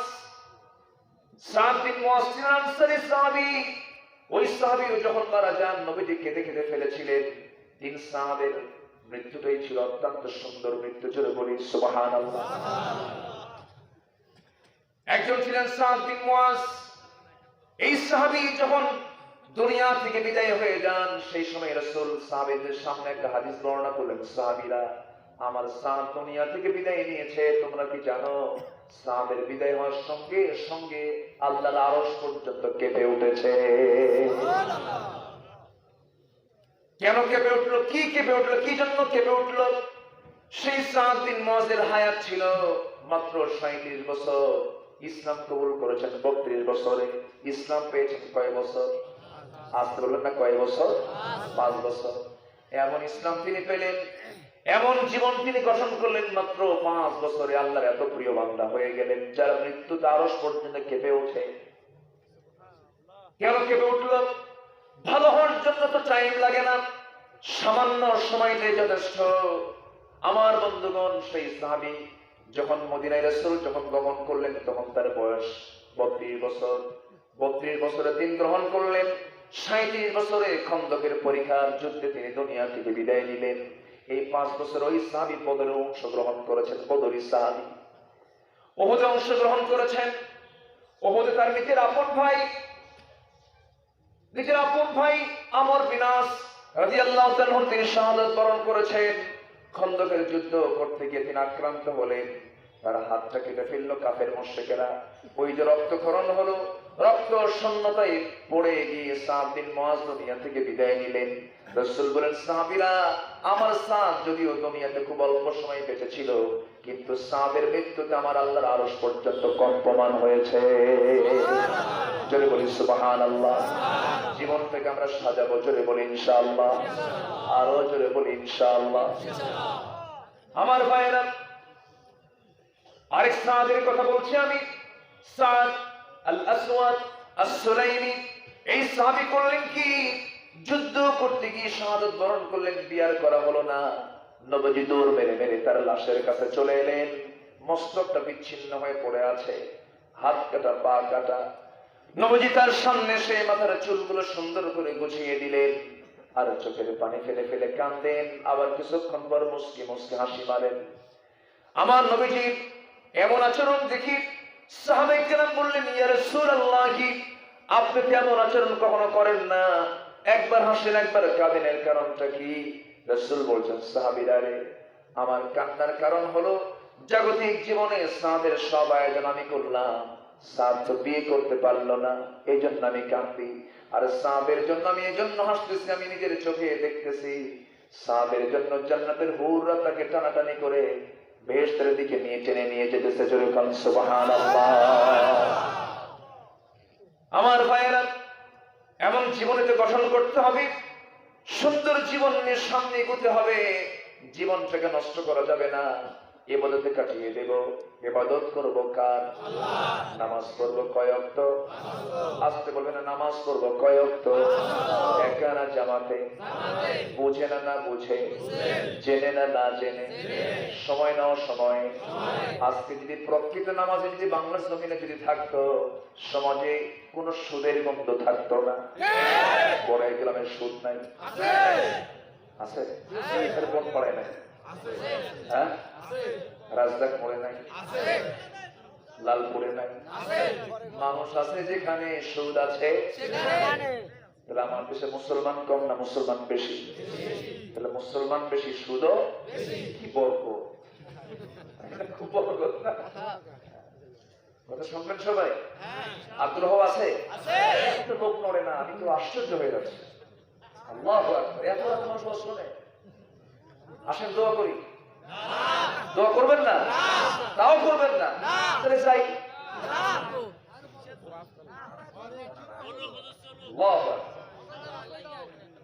সাদ বিন মুআজ ছিলেন আনসারী সাহাবী। ওই সাহাবীও যখন মারা যান, নবীজি কেঁদে কেঁদে ফেলেছিলেন। 3 সাহাবের মৃত্যুটাই ছিল অত্যন্ত সুন্দর মৃত্যু, জোরে বলি সুবহানাল্লাহ। একজন ছিলেন সাদ বিন মুআজ। এই সাহাবী যখন দুনিয়া থেকে বিদায় হয়ে যান, সেই সময় রাসূল সাহাবীদের সামনে একটা হাদিস বর্ণনা করলেন, সাহাবীরা, আমার সাদ দুনিয়া থেকে বিদায় নিয়েছে, তোমরা কি জানো সাদের বিদায় হওয়ার সঙ্গে সঙ্গে আল্লাহর আরশ পর্যন্ত কেঁপে উঠেছে। কেন কেঁপে উঠলো? কি কেঁপে উঠলো? কি জন্য কেঁপে উঠলো? সেই সাদ বিন মুআজের হায়াত ছিল মাত্র 37 বছর। ইসলাম কবুল করেছেন 32 বছরে। ইসলাম পেয়েছেন কয় বছর? আসতে বললেন না, কয় বছর? 5 বছর। এমন ইসলাম তিনি পেলেন, এমন জীবন তিনি গঠন করলেন, মাত্র 5 বছরে আল্লাহর এত প্রিয় বান্দা হয়ে গেলেন, যার মৃত্যুতে আরশ পর্যন্ত কেঁপে ওঠে। কেন কেঁপে উঠল? ভালো হওয়ার জন্য তো টাইম লাগে না, সামান্য সময়টাই যথেষ্ট। আমার বন্ধুগণ, সেই সাহাবী যখন মদিনায় রাসূল যখন গমন করলেন, তখন তার বয়স 32 বছর। 32 বছরে দিন গ্রহণ করলেন। 37 বছরে খন্দকের পরীক্ষার যুদ্ধে তিনি দুনিয়া থেকে বিদায় নিলেন। এই 5 বছর ওই সাহাবী বদরে অংশগ্রহণ করেছেন, বদরি সাহাবী। উহুদে অংশগ্রহণ করেছেন। উহুদে তার নিজের আপন ভাই আমর বিন আস রাদিয়াল্লাহু তাআলা তিনি শাহাদাত বরণ করেছেন। খন্দকের যুদ্ধ করতে গিয়ে তিনি আক্রান্ত হলেন, তার হাতটা কেটে ফেললো কাফের মুশরিকেরা। ওই যে রক্তক্ষরণ হলো, রক্ত শূন্যতায় পড়ে গিয়ে সাদ বিন মুআজ দুনিয়া থেকে বিদায় নিলেন। রাসূল বলেন, সাহাবীরা, আমার সাদ যদিও দুনিয়াতে খুব অল্প সময় বেঁচে ছিল, কিন্তু সাদের মৃত্যুতে আমার আল্লাহর আরশ পর্যন্ত কম্পমান হয়েছে। জোরে বলি সুবহানাল্লাহ। জীবন থেকে আমরা সাজাবো, জোরে বলি ইনশাআল্লাহ। আরো জোরে বলি ইনশাআল্লাহ। আমার ভাইয়েরা, আরেক সাহাবীর কথা বলছি আমি, সাদ আল আসওয়াদ আস-সুলাইমি। এই সাহাবী করলেন কি, যুদ্ধ করতে গিয়ে শাহাদাত বরণ করলেন, বিয়ার করা হলো না। নবীজি দৌড় মেরে মেরে তার লাশের কাছে চলে এলেন। মস্তকটা বিচ্ছিন্ন হয়ে পড়ে আছে, হাত কাটা, পা কাটা। নবীজি তার সামনে সে মাথার চুলগুলো সুন্দর করে গুছিয়ে দিলেন, আর চোখের পানি ফেলে ফেলে কাঁদেন। আবার কিছুক্ষণ পর মুস্কি মুস্কি হাসি মারেন। আমার নবীজি এমন আচরণ দেখি সাহাবায়ে কেরাম বললেন, ইয়া রাসূলুল্লাহ, আপনি তো এমন আচরণ কখনো করেন না, একবার হাসেন একবার কাঁদেন, এর কারণটা কি? রাসূল বলছেন, সাহাবীরা রে, আমার কান্নার কারণ হলো জাগতিক জীবনে সাদের সব আয়োজন আমি করলাম, সাদ তো বিয়ে করতে পারলো না, এই জন্য আমি কাঁদি। আর সাদের জন্য আমি এই জন্য হাসতেছি, আমি নিজের চোখে দেখতেছি সাদের জন্য জান্নাতের হুররা তাকে টানাটানি করে বেহেশতের দিকে নিয়ে টেনে নিয়ে যেতেছে। জোরে বলেন সুবহানাল্লাহ। আমার ভাইয়েরা, এমন জীবনেতে গঠন করতে হবে, সুন্দর জীবন নিয়ে সামনে এগোতে হবে। জীবনটাকে নষ্ট করা যাবে না। ইবাদতে কাটিয়ে দেব। ইবাদত করব কার? আল্লাহ। নামাজ পড়ব কয় ওয়াক্ত? আস্তে বলবেন না, নামাজ পড়ব কয় ওয়াক্ত? একা না জামাতে? বুঝে না না বুঝে? জেনে না না জেনে? সময় নাও সময়। আজকে যদি প্রকৃত নামাজে যদি বাংলার জমিনে যদি থাকতো, সমাজে কোন সুদের গন্ধ থাকতো না। বড় গ্রামের সুদ নাই? আছে? কোন পড়ে নাই? হ্যাঁ, রাজদাক পড়ে নাই? লালপুরে নাই? মানুষ আছে যেখানে সুদ আছে। তাহলে আমার দেশে মুসলমান কম না মুসলমান বেশি? তাহলে মুসলমান বেশি, সুদও কি বরকত, খুব বরকত না? কথা শুনবেন সবাই? আগ্রহ আছে? লোক নড়ে না, আমি তো আশ্চর্য হয়ে যাচ্ছি। আল্লাহু আকবার, এত মানুষ শোনে। আসেন দোয়া করি। দোয়া করবেন না? তাও করবেন না? তাহলে যাই।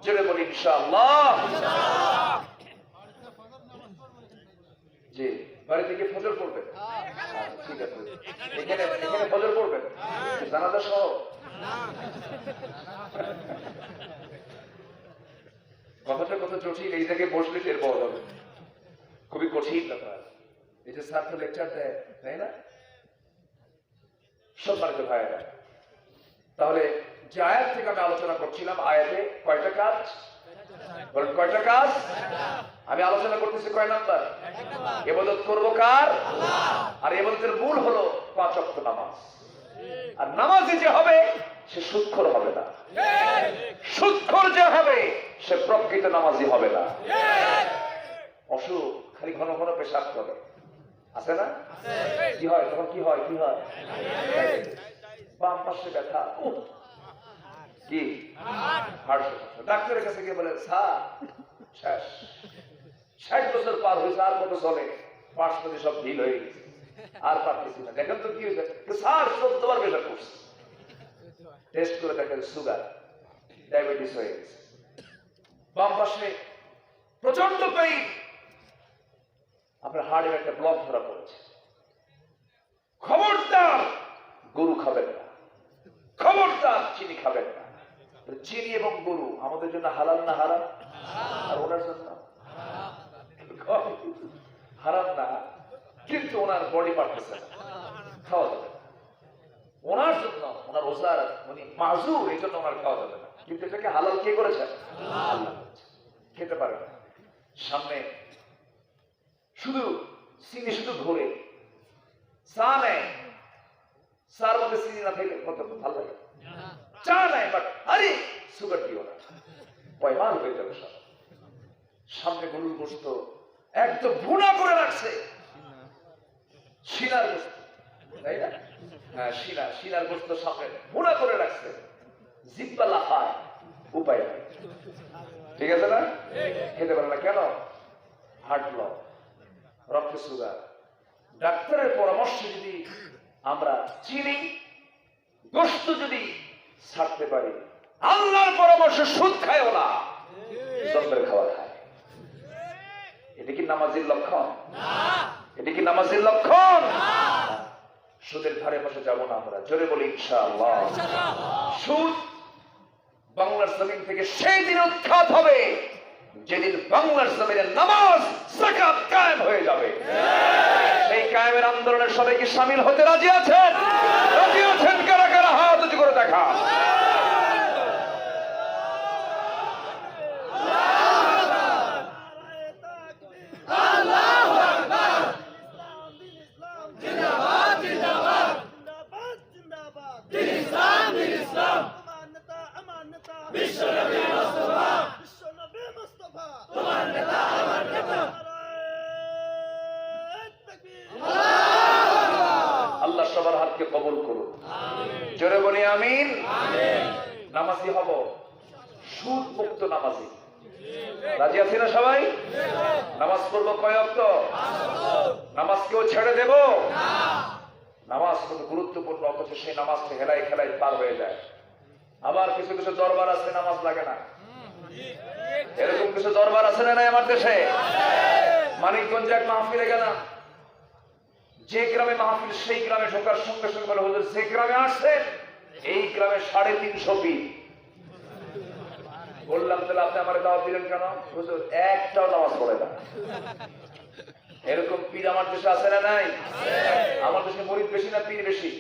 জোরে বলি ইনশাআল্লাহ। জি, বাড়ি থেকে ফজর পড়বেন? ঠিক আছে, এখানে ফজর পড়বেন? জানাজা সহ? কথাটা কত জটিল, এই জায়গায় বসলে টের পাওয়া যাবে। খুবই কঠিন ব্যাপার। এই যে ছাত্র লেকচার দেয়, তাই না? সম্মানিত ভাইয়েরা, তাহলে যে আয়াত থেকে আমি আলোচনা করছিলাম, আয়াতে কয়টা কাজ? বলেন কয়টা কাজ? আমি আলোচনা করতেছি কয় নাম্বার? ইবাদত করবো কার? আল্লাহ। আর ইবাদতের মূল হলো 5 ওয়াক্ত নামাজ। আর নামাজি যে হবে সে সুদখোর হবে না। সুদখোর যে হবে সে প্রকৃত নামাজি হবে না। অসুখ, খালি ঘন ঘন পেশাব করে, আছে না? কি হয় তখন? কি হয়? বাম পাশে ব্যথা, কি হার্ট। ডাক্তারের কাছে গিয়ে বলে, স্যার শেষ, 60 বছর পার হয়েছে, আর কত চলে? পার্শ্বদি সব ঢিল হয়ে গেছে, আর পারতেছি না। দেখেন তো কি হয়েছে? স্যার 14 বার প্রেশার করছে। টেস্ট করে দেখেন সুগার, ডায়াবেটিস হয়ে গেছে। বাম পাশে প্রচন্ড পেইন, আপনার হার্টের একটা ব্লক ধরা পড়েছে। খবরদার গরু খাবেন না, খবরদার চিনি খাবেন না। চিনি এবং গরু আমাদের জন্য হালাল না হারাম? আর ওনার জন্য হারাম না, কিন্তু ওনার বডি পারতেছে না, খাওয়া যাবে না। ওনার জন্য, ওনার রোজার উনি মাযুর, এই জন্য ওনার খাওয়া যাবে না। কিন্তু এটাকে হালাল কে করেছেন? আল্লাহ করেছেন। খেতে পারে না। সামনে শুধু চিনি শুধু ঘুরে চা নেয়, চার মধ্যে চিনি না থাকলে কত ভালো লাগে। চা নেয় বাট আরে সুগার দিও না, পয়মান হয়ে যাবে সব। সামনে গরুর গোস্ত একদম ভুনা করে রাখছে, শিনার গোস্ত, তাই না? হ্যাঁ, শিনার গোস্ত সামনে ভুনা করে রাখছে, জিব্বা লাফায়, উপায় নাই। ঠিক আছে না? খেতে পারে না কেন? হার্ট ব্লক, রক্তে সুগার। ডাক্তারের পরামর্শে যদি আমরা চিনি গোস্ত যদি ছাড়তে পারি, আল্লাহর পরামর্শ সুদ খায়ও না, জন্মের খাওয়া খায়। এটা কি নামাজের লক্ষণ? এটা কি নামাজের লক্ষণ? সুদের ধারে পাশে যাবো না আমরা, জোরে বলি ইনশাআল্লাহ। সুদ বাংলার জমিন থেকে সেই দিন উৎখাত হবে যেদিন বাংলার জমিনে নামাজ যাকাত কায়েম হয়ে যাবে। সেই কায়েমের আন্দোলনে সবাই কি শামিল হতে রাজি আছেন? রাজি আছেন কারা কারা? হাত উঁচু করে দেখা। আল্লাহ সবার হাতকে কবুল করুন, জোরে বলি আমিন। নামাজি হব, সুদ মুক্ত নামাজি। রাজি আছি না সবাই? নামাজ পড়বো কয় ওয়াক্ত? নামাজ কেউ ছেড়ে দেব? নামাজ কত গুরুত্বপূর্ণ, অথচ সেই নামাজটা হেলায় খেলায় পার হয়ে যায়। আবার কিছু কিছু দরবার আছে নামাজ লাগে না, এরকম কিছু দরবার আছে না নাই আমার দেশে? মানিকগঞ্জে এক মাহফিলে গেলাম, যে গ্রামে মাহফিল সেই গ্রামে ঢোকার সঙ্গে সঙ্গে বলে হুজুর যে গ্রামে আসছে এই গ্রামে 350 পীর। বললাম তাহলে আপনি আমার দাওয়াত দিলেন কেন? হুজুর একটাও নামাজ পড়ে না। এরকম পীর আমার দেশে আছে না নাই? আমার দেশে মুরিদ বেশি না পীর বেশি?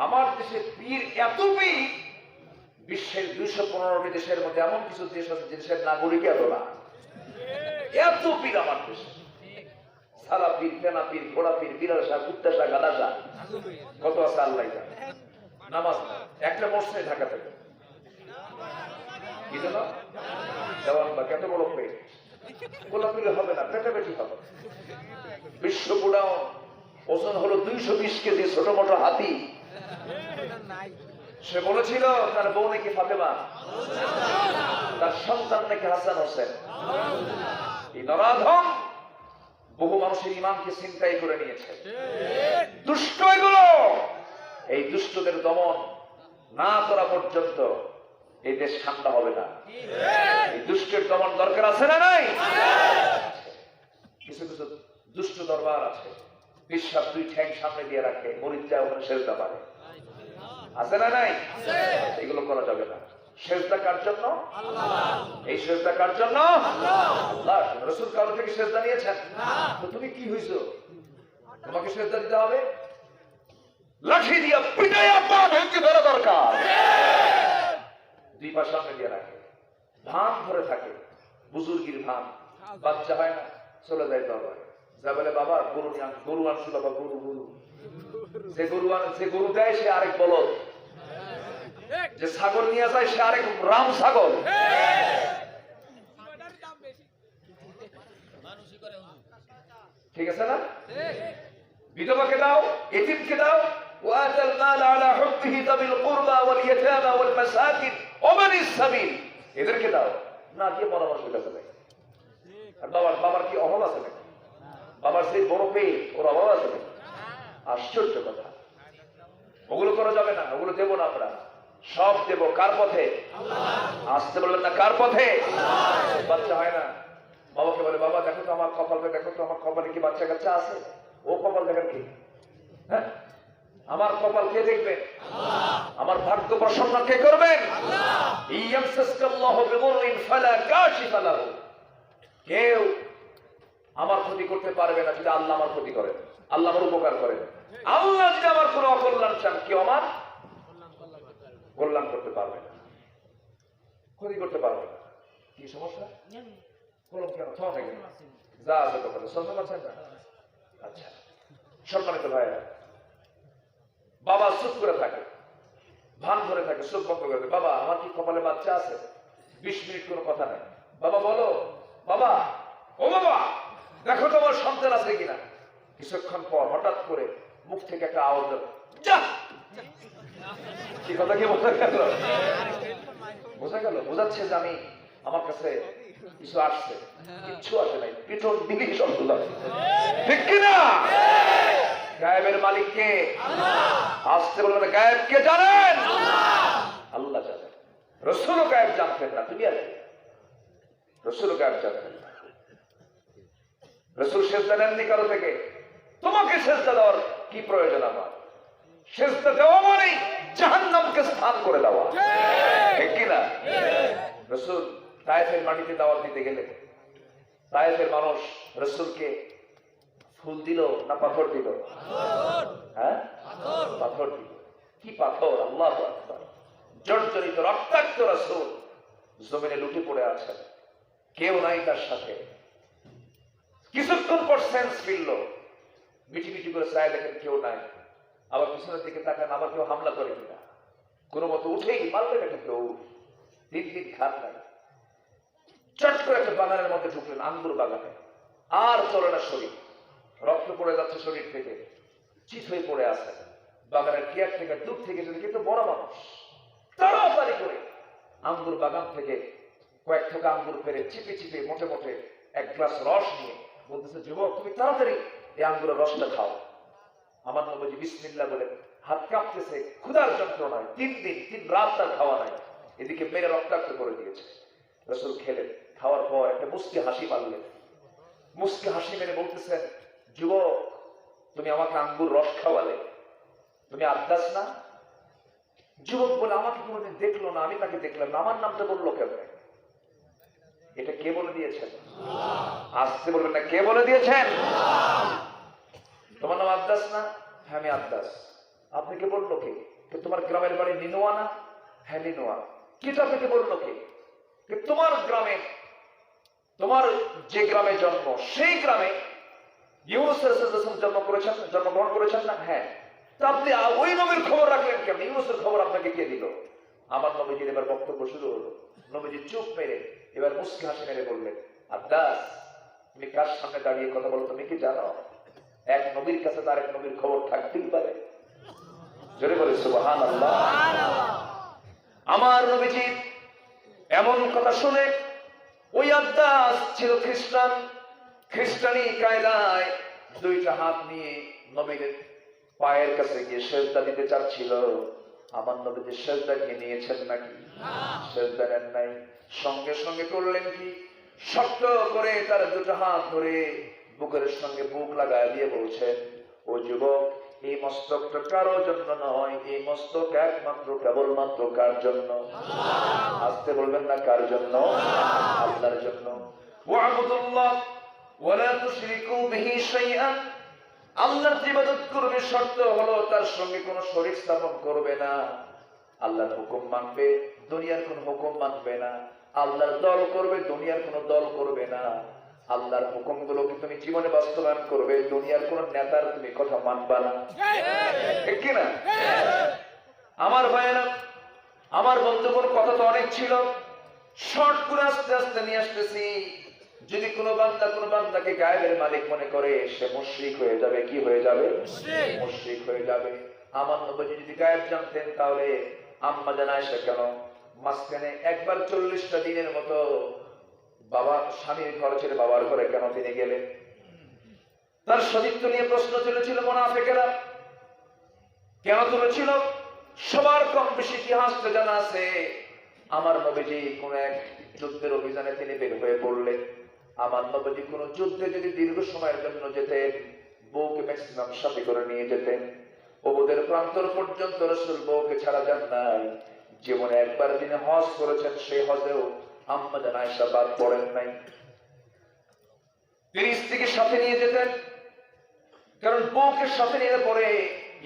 আমার দেশে পীর এত পীর, বিশ্বের 215টি দেশের মধ্যে এমন কিছু দেশ আছে যে দেশের নাগরিক এত না, এত পীর আমার দেশে। সালা পীর, ফেনা পীর, ঘোড়া পীর, বিড়াল শাহ, কুত্তা শাহ, গাদা শাহ, কত আছে আল্লাহ জানে। নামাজ না, একটা মসজিদে ঢাকা থেকে কি জানো দেওয়ান বা কত বড় পেট, গোলাপিলে হবে না, পেটাপেটি হবে। বিশ্ব বুড়াও ওজন হলো 220 কেজি, ছোট মোটো হাতি। সে বলেছিল তার বউ নাকি ফাতেমা, তার সন্তান নাকি হাসান হোসেন। এই নরাধম বহু মানুষের ইমানকে ছিনতাই করে নিয়েছে। দুষ্ট এগুলো, এই দুষ্টদের দমন না করা পর্যন্ত এই দেশ ঠান্ডা হবে না। এই দুষ্টের দমন দরকার আছে না নাই? কিছু কিছু দুষ্ট দরবার আছে, বিশ্বাস 2 ঠ্যাং সামনে দিয়ে রাখে, মরিচা ওখানে সেজদা পারে, আছে না নাই? এগুলো করা যাবে না। সেজদা কার জন্য? এই সেজদা কার জন্য? আল্লাহ। রাসূল কারো থেকে সেজদা নিয়েছেন? তো তুমি কি হইছো? তোমাকে সেজদা দিতে হবে? লাঠি দিয়া পিটাইয়া পা ভেঙে ফেলা দরকার। 2 পা সামনে দিয়ে রাখে, ভান ধরে থাকে, বুজুর্গির ভান। বাচ্চা হয় না, চলে যায় দরবারে, যা বলে বাবা গরু আনছি বাবা, গরু। যে গরু দেয় সে আরেক বলদ, যে ছাগল নিয়ে যায় সে আরেক রাম ছাগল। ঠিক আছে না? বিধবাকে দাও, এতিমকে দাও, ওয়াতাল মাল আলা হুববিহি তাবিল কুরবা ওয়াল ইয়াতামা ওয়াল মাসাকিন ওয়া বানিস সাবিল, এদেরকে দাও। না দিয়ে পরামর্শ করতে হবে। আর বাবার কি অভাব আছে নাকি? বাবার সেই বড় পেট, ওর অভাব আছে নাকি? আশ্চর্য কথা। ওগুলো করা যাবে না, ওগুলো দেবো না আমরা, সব দেব কার পথে? আসতে বললেন না, কার পথে? বাচ্চা হয় না, বাবাকে বলে বাবা দেখো তো আমার কপালটা, দেখো তো আমার কপালে কি বাচ্চা কাচ্চা আছে? ও কপাল দেখেন কি? হ্যাঁ, আমার কপাল কে দেখবে? আমার ভাগ্য প্রসন্ন কে করবেন? কেউ আমার ক্ষতি করতে পারবে না যদি আল্লাহ আমার ক্ষতি করেন, আল্লাহ আমার উপকার করেন। আল্লাহ যদি আমার কোনো অকল্যাণ চান, কেউ আমার কল্যাণ করতে পারবে না, ক্ষতি করতে পারবে না। কি সমস্যা? কলম কেন থা থাকে যা আছে কপালে শুনতে পাচ্ছেন না? আচ্ছা, সম্মানিত ভাইরা, বাবা চুপ করে থাকে, ভান ধরে থাকে, চোখ বন্ধ করে থাকে। বাবা আমার কি কপালে বাচ্চা আছে? 20 মিনিট কোনো কথা নাই। বাবা বলো, বাবা, ও বাবা, দেখো তোমার সন্তান আছে কিনা। কিছুক্ষণ পর হঠাৎ করে মুখ থেকে একটা আওয়াজ হলো, যা। কি কথা কি বোঝা গেল? বোঝা গেল, বোঝাচ্ছে যে আমি আমার কাছে কিছু আসছে, কিচ্ছু আসে নাই, পিছন দিকেই শব্দ লাগছে, ঠিক কিনা? গায়েবের মালিক কে? আসতে বলবেন গায়েব কে জানেন? আল্লাহ জানেন। রাসূলও গায়েব জানতেন না, তুমি আর রাসূলও গায়েব জানতেন না। রাসূল সেজদা নেননি কারো থেকে, তোমাকে সেজদা দেওয়ার কি প্রয়োজন আমার? সেজদা দেওয়া মানে জাহান্নামকে স্থান করে দেওয়া, ঠিক কিনা? রাসূল তায়েফের মাটিতে দাওয়াত দিতে গেলে তায়েফের মানুষ রাসূলকে ফুল দিল না পাথর দিল? হ্যাঁ, পাথর দিল। কি পাথর! আল্লাহু আকবার। জর্জরিত রক্তাক্ত রাসূল জমিনে লুটে পড়ে আছেন, কেউ নাই তার সাথে। কিছুক্ষণ পর সেন্স ফিরল, মিটি মিটি করে চায় দেখেন কেউ নাই। আবার পিছনের দিকে তাকান, আবার কেউ হামলা করে কিনা। কোনো মতো উঠেই মারলে নাকি কেউ, 3 দিন খান নাই। চট করে একটা বাগানের মধ্যে ঢুকলেন, আঙ্গুর বাগানে। আর চলে না শরীর, রক্ত পড়ে যাচ্ছে শরীর থেকে, চিত হয়ে পড়ে আছে। বাগানের কেয়ার থেকে দূর থেকে যদি কিন্তু বড় মানুষ তাড়াতাড়ি করে আঙ্গুর বাগান থেকে কয়েক টাকা আঙ্গুর ফেরে চিপে চিপে মোটে মোটে 1 গ্লাস রস নিয়ে বলতেছে, যুবক তুমি তাড়াতাড়ি এই আঙ্গুরের রসটা খাও। আমার নবীজি বিসমিল্লাহ বলে হাত কাঁপতেছে, ক্ষুধার যন্ত্রণায় 3 দিন 3 রাত তার খাওয়া নাই, এদিকে মেরে রক্তাক্ত করে দিয়েছে। রাসূল খেলেন, খাওয়ার পর একটা মুস্কি হাসি মারলেন। মুস্কি হাসি মেরে বলতেছেন, যুবক তুমি আমাকে আঙ্গুর রস খাওয়ালে, তুমি আদ্দাস না? যুবক বলে আমাকে কোনোদিন দেখলো না, আমি তাকে দেখলাম না, আমার নামটা বললো কেন? এটা কে বলে দিয়েছেন? আসতে বলবেন না, কে বলে দিয়েছেন? তোমার নাম আদ্দাস না? হ্যাঁ আমি আদ্দাস। আপনি কে বললো কে? তোমার গ্রামের বাড়ি নিনোয়া না? হ্যাঁ নিনোয়া। কিটা থেকে বললো কে? তোমার গ্রামে, তোমার যে গ্রামে জন্ম সেই গ্রামে ইউনূস আলাইহিস জন্মগ্রহণ করেছেন না? হ্যাঁ। তা আপনি ওই নবীর খবর রাখলেন কেন? ইউনূসের খবর আপনাকে কে দিল? আমার নবীজির এবার বক্তব্য শুরু হলো। নবীজি চুপ মেরে এবার মুস্কি হাসি মেরে বললেন, আব্বাস তুমি কার সামনে দাঁড়িয়ে কথা বলো? তুমি কি জানো এক নবীর কাছে তার এক নবীর খবর থাকতেই পারে? জোরে বলে সুবহানাল্লাহ। আমার নবীজি এমন কথা শুনে, ওই আব্বাস ছিল খ্রিস্টান, খ্রিস্টানি কায়দায় 2টা হাত নিয়ে নবীর পায়ের কাছে গিয়ে সেজদা দিতে চাচ্ছিল। আমার নবীজি সেজদা কি নিয়েছেন নাকি? সেজদা নেন নাই। সঙ্গে সঙ্গে করলেন কি, শক্ত করে তার 2টা হাত ধরে বুকের সঙ্গে বুক লাগায় দিয়ে বলছেন, ও যুবক এই মস্তকটা কারোর জন্য নয়, এই মস্তক একমাত্র কেবলমাত্র কার জন্য? আসতে বলবেন না, কার জন্য? আল্লাহর জন্য। ওয়া'বুদুল্লাহ ওয়া লা তুশরিকু বিহি শাইআন, আল্লাহর ইবাদত করবে, শর্ত হলো তার সঙ্গে কোনো শরীক স্থাপন করবে না। আল্লাহর হুকুম মানবে, দুনিয়ার কোনো হুকুম মানবে না। আল্লাহর দল করবে, দুনিয়ার কোনো দল করবে না। আল্লাহর হুকুমগুলোকে তুমি জীবনে বাস্তবায়ন করবে, দুনিয়ার কোন নেতার তুমি কথা মানবা না, ঠিক কিনা? আমার ভাইয়েরা, আমার বন্ধুগণ, কথা তো অনেক ছিল, শর্ট করে আস্তে আস্তে নিয়ে আসতেছি। যদি কোনো বান্দাকে গায়েবের মালিক মনে করে, সে মুশরিক হয়ে যাবে। কি হয়ে যাবে? মুশরিক হয়ে যাবে। আমার নবী যদি গায়েব জানতেন, তাহলে আম্মা জান আয়েশা কেন মাঝখানে একবার 40টা দিনের মতো বাবা স্বামীর ঘর ছেড়ে বাবার ঘরে কেন তিনি গেলেন? তার সতীত্ব নিয়ে প্রশ্ন চলেছিল, মুনাফিকেরা কেন তুলেছিল? সবার কম বেশি ইতিহাসটা জানা আছে। আমার নবীজি কোন এক যুদ্ধের অভিযানে তিনি বের হয়ে পড়লেন। আমার নবীজি কোন যুদ্ধে যদি দীর্ঘ সময়ের জন্য যেতেন, বউকে ম্যাক্সিমাম সাথে করে নিয়ে যেতেন। ওদের প্রান্তর পর্যন্ত রাসূল বউকে ছাড়া যান নাই। জীবনে একবার তিনি হজ করেছেন, সেই হজেও আম্মা জান আয়েশা বাদ পড়েন নাই। তিনি স্ত্রীকে সাথে নিয়ে যেতেন, কারণ বউকে সাথে নিয়ে পরে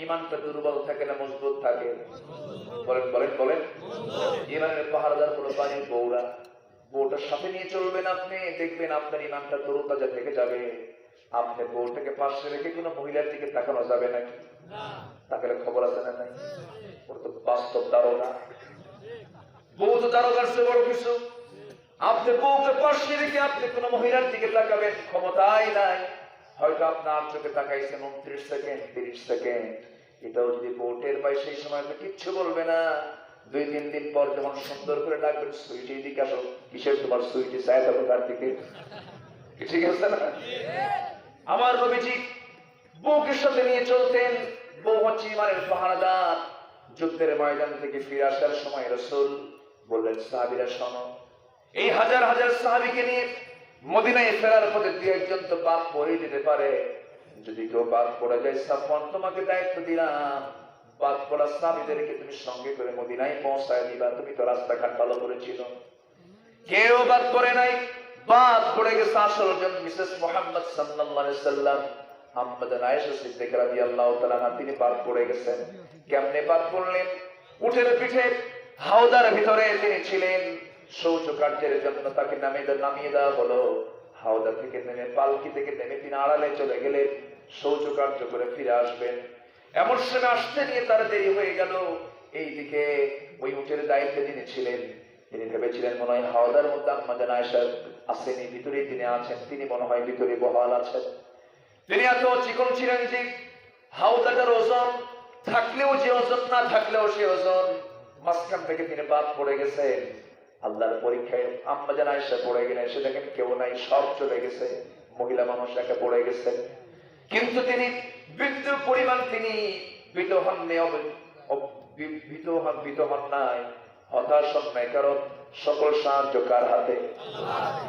ইমানটা দুর্বল থাকে না মজবুত থাকে? বলেন বলেন বলেন। ইমানের পাহারাদার হলো বাড়ির বউরা। বউটার সাথে নিয়ে চলবেন আপনি, দেখবেন আপনার ইমানটা তরুতাজা থেকে যাবে। আপনি বউটাকে পাশে রেখে কোনো মহিলার দিকে তাকানো যাবে নাকি? তাকালে খবর আছে না নাই? ওর তো বাস্তব দারোগা। বউ তো দারোগার চেয়ে বড় কিছু। আপনি বউকে পাশে রেখে আপনি কোনো মহিলার দিকে তাকাবেন, ক্ষমতাই নাই। হয়তো আপনার চোখে তাকাইছেন 29 সেকেন্ড 30 সেকেন্ড, এটাও যদি বউ টের পায় সেই সময় তো কিচ্ছু বলবে না। 2-3 দিন পর যখন সুন্দর করে ডাকবেন, সুইটি দিকে আসো, কিসের তোমার সুইটি চায় তখন তার দিকে, ঠিক আছে না? আমার নবীজি বউকে সাথে নিয়ে চলতেন। বউ হচ্ছে ইমানের পাহারাদার। যুদ্ধের ময়দান থেকে ফিরে আসার সময় রাসূল বললেন, সাহাবীরা শোনো, এই হাজার হাজার সাহাবীকে নিয়ে মদিনায় ফেরার পথে দুই একজন তো বাদ পড়ে যেতে পারে। যদি কেউ বাদ পড়ে যায়, সাফওয়ান তোমাকে দায়িত্ব দিলাম, বাদ পড়া সাহাবীদেরকে তুমি সঙ্গে করে মদিনায় পৌঁছায় দিবা। তুমি তো রাস্তাঘাট ভালো করেছিল, কেউ বাদ পড়ে নাই। বাদ পড়ে গেছে আসল জন মিসেস মুহাম্মদ সাল্লাল্লাহু আলাইহি সাল্লাম, আম্মা জান আয়েশা সিদ্দিকা রাদিয়াল্লাহু তাআলা আনহা, তিনি বাদ পড়ে গেছেন। কেমনে বাদ পড়লেন? উটের পিঠে হাওদার ভিতরে তিনি ছিলেন। শৌচ কার্যের জন্য তাকে নামিয়ে দেওয়া হলো। হাওদা থেকে নেমে, পালকি থেকে নেমে তিনি আড়ালে চলে গেলেন, শৌচ কার্য করে ফিরে আসবেন। এমন সময় আসতে নিয়ে তার দেরি হয়ে গেল। এইদিকে ওই উটের দায়িত্বে যিনি ছিলেন, তিনি ভেবেছিলেন মনে হয় হাওদার মধ্যে আম্মা জান আয়েশা আসেনি, ভিতরেই তিনি আছেন, তিনি মনে হয় ভিতরে বহাল আছেন। তিনি এত চিকন ছিলেন যে হাওদাটার ওজন থাকলেও যে ওজন, না থাকলেও সে ওজন। মাঝখান থেকে তিনি বাদ পড়ে গেছেন। আল্লাহর পরীক্ষায় আম্মা জান আয়েশা পড়ে গেলেন, সে দেখেন কেউ নাই, সব চলে গেছে, মহিলা মানুষ একা পড়ে গেছে। কিন্তু তিনি বিন্দু পরিমাণ তিনি ভীত হন নাই, হতাশ হন নাই। কারণ সকল সাহায্য কার হাতে?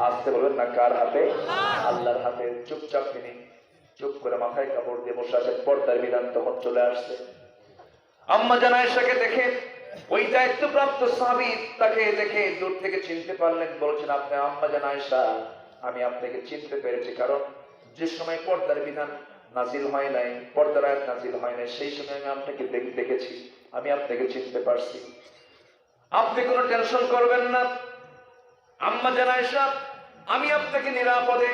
আসতে বলবেন না, কার হাতে? আল্লাহর হাতে। চুপচাপ তিনি চুপ করে মাথায় কাপড় দিয়ে বসে আছেন। পর্দার বিধান তখন চলে আসছে। আম্মা জান আয়েশাকে দেখে ওই দায়িত্বপ্রাপ্ত সাহাবী তাকে দেখে দূর থেকে চিনতে পারলেন। বলছেন, আপনি আম্মা জান আয়েশা, আমি আপনাকে চিনতে পেরেছি, কারণ যে সময় পর্দার বিধান নাজিল হয় নাই, পর্দার আয়াত নাজিল হয় নাই, সেই সময় আমি আপনাকে দেখেছি, আমি আপনাকে চিনতে পারছি। আপনি কোনো টেনশন করবেন না আম্মা জান আয়েশা, আমি আপনাকে নিরাপদে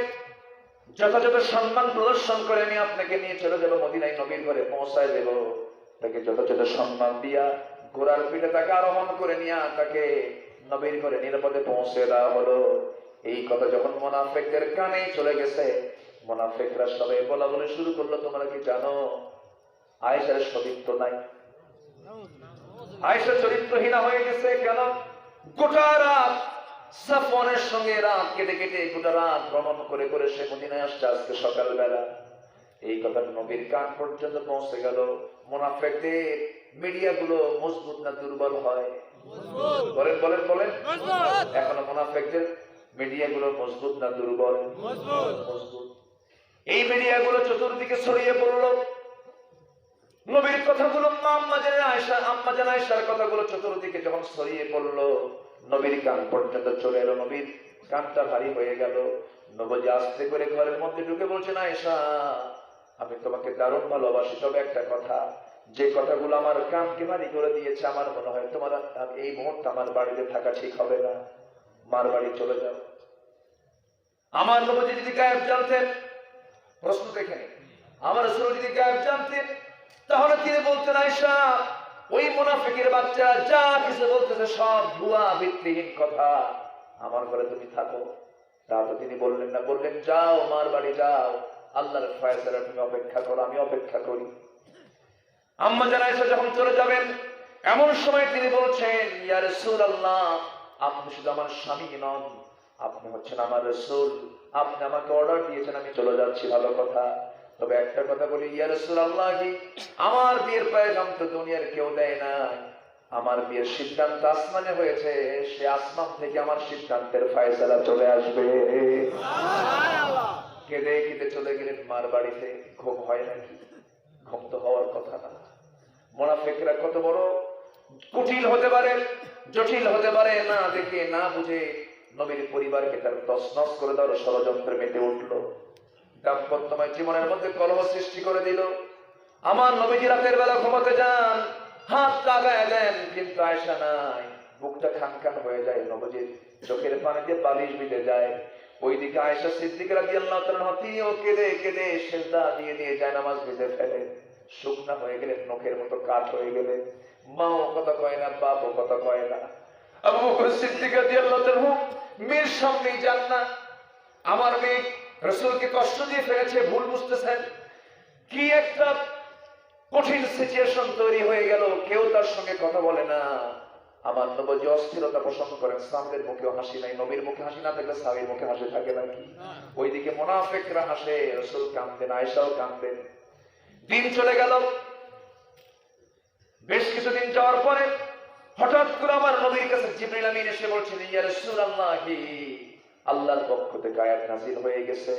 যথাযথ সম্মান প্রদর্শন করে আমি আপনাকে নিয়ে চলে যাবো মদিনায়, নবীর ঘরে পৌঁছায় দেব। তাকে যথাযথ সম্মান দিয়া ঘোড়ার পিঠে তাকে আরোহণ করে নিয়ে তাকে নবীর ঘরে নিরাপদে পৌঁছে দেওয়া হলো। এই কথা যখন মুনাফিকদের কানে চলে গেছে, মুনাফিকরা সবাই বলা বলে শুরু করলো, তোমরা কি জানো আয়েশার সতীত্ব নাই? আয়েশা চরিত্রহীনা হয়ে গেছে। কেন? গোটা রাত সাফওয়ানের সঙ্গে রাত কেটে কেটে গোটা রাত ভ্রমণ করে করে সে মদিনায় আসছে। আজকে সকালবেলা এই কথা নবীর কান পর্যন্ত পৌঁছে গেল। মুনাফিকদের মিডিয়াগুলো মজবুত না দুর্বল হয়? বলেন বলেন বলেন। এখনো মুনাফিকদের মিডিয়াগুলো মজবুত না দুর্বল? মজবুত। এই মিডিয়াগুলো চতুর্দিকে ছড়িয়ে পড়লো। নবীর কথাগুলো আম্মা জান আয়েশার কথাগুলো চতুর্দিকে যখন ছড়িয়ে পড়লো, নবীর কান পর্যন্ত চলে এলো। নবীর কানটা ভারী হয়ে গেল। নবী আস্তে করে ঘরের মধ্যে ঢুকে বলছেন, আয়েশা, আমি তোমাকে দারুণ ভালোবাসি, তবে একটা কথা, যে কথাগুলো আমার কানকে ভারী করে দিয়েছে, আমার মনে হয় তোমার এই মুহূর্তে আমার বাড়িতে থাকা ঠিক হবে না, মার বাড়ি চলে যাও। আমার নবী যদি গায়েব জানতেন, প্রশ্ন দেখেন, আমার রাসূল যদি গায়েব জানতেন, তাহলে তিনি বলতেন, আয়েশা, ওই মুনাফিকের বাচ্চা যা কিছু বলতেছে সব ভুয়া ভিত্তিহীন কথা, আমার ঘরে তুমি থাকো। তা তো তিনি বললেন না, বললেন, যাও মার বাড়ি যাও, আল্লাহর ফয়সালা তুমি অপেক্ষা করো, আমি অপেক্ষা করি। আম্মা জান আয়েশা যখন চলে যাবেন, এমন সময় তিনি বলছেন, ইয়া রাসূলুল্লাহ, আপনি শুধু আমার স্বামী নন, আপনি হচ্ছেন আমার রাসূল, আপনি আমাকে অর্ডার দিয়েছেন, আমি চলে যাচ্ছি, ভালো কথা। তবে একটা কথা বলি, ইয়া রাসূলুল্লাহ, আমার বিয়ের পয়গাম তো দুনিয়ার কেউ দেয় না, আমার বিয়ের সিদ্ধান্ত আসমানে হয়েছে, সে আসমান থেকে আমার সিদ্ধান্তের ফয়সালা চলে আসবে। কেঁদে কেঁদে চলে গেলেন মার বাড়িতে। ঘুম হয় নাকি? ঘুম তো হওয়ার কথা না। মুনাফিকরা কত বড় কুটিল হতে পারে, জটিল হতে পারে, না দেখে না বুঝে নবীর পরিবারকে তার তছনছ করে দেওয়ার ষড়যন্ত্রে মেতে উঠলো। দাম্পত্যময় জীবনের মধ্যে কলহ সৃষ্টি করে দিল। আমার নবীজি রাতের বেলা ঘুমাতে যান, হাত লাগায় দেন, কিন্তু আয়েশা নাই। বুকটা খান খান হয়ে যায়, নবজির চোখের পানি দিয়ে বালিশ ভিজে যায়। ওইদিকে আয়েশা সিদ্দিকা রাদিয়াল্লাহু তাআলা তিনিও কেঁদে কেঁদে সেজদা দিয়ে দিয়ে জায়নামাজ ভিজে ফেলে। শুকনা হয়ে গেলে, নখের মতো কাঠ হয়ে গেলে, মাও কথা কয় না, বাপও কথা কয় না। আবু বকর সিদ্দিক রাদিয়াল্লাহু তাআলা মেয়ের সামনেই যান না। আমার মেয়ে রাসূলকে কষ্ট দিয়ে ফেলেছে, ভুল বুঝতেছেন। কি একটা কঠিন সিচুয়েশন তৈরি হয়ে গেল, কেউ তার সঙ্গে কথা বলে না। আমার নবজি অস্থিরতা পোষণ করেন, সামনের মুখেও হাসি নাই। নবীর মুখে হাসি না থাকলে স্বামীর মুখে হাসি থাকে নাকি? ওইদিকে মুনাফিকরা হাসে, রাসূল কাঁদতেন, আয়েশাও কাঁদতেন। দিন চলে গেল। বেশ কিছুদিন যাওয়ার পরে হঠাৎ করে আমার নবীর কাছে জিবরিল আমিন এসে বলছেন, ইয়া রাসূলুল্লাহি, আল্লাহর পক্ষ থেকে আয়াত নাযিল হয়ে গেছে।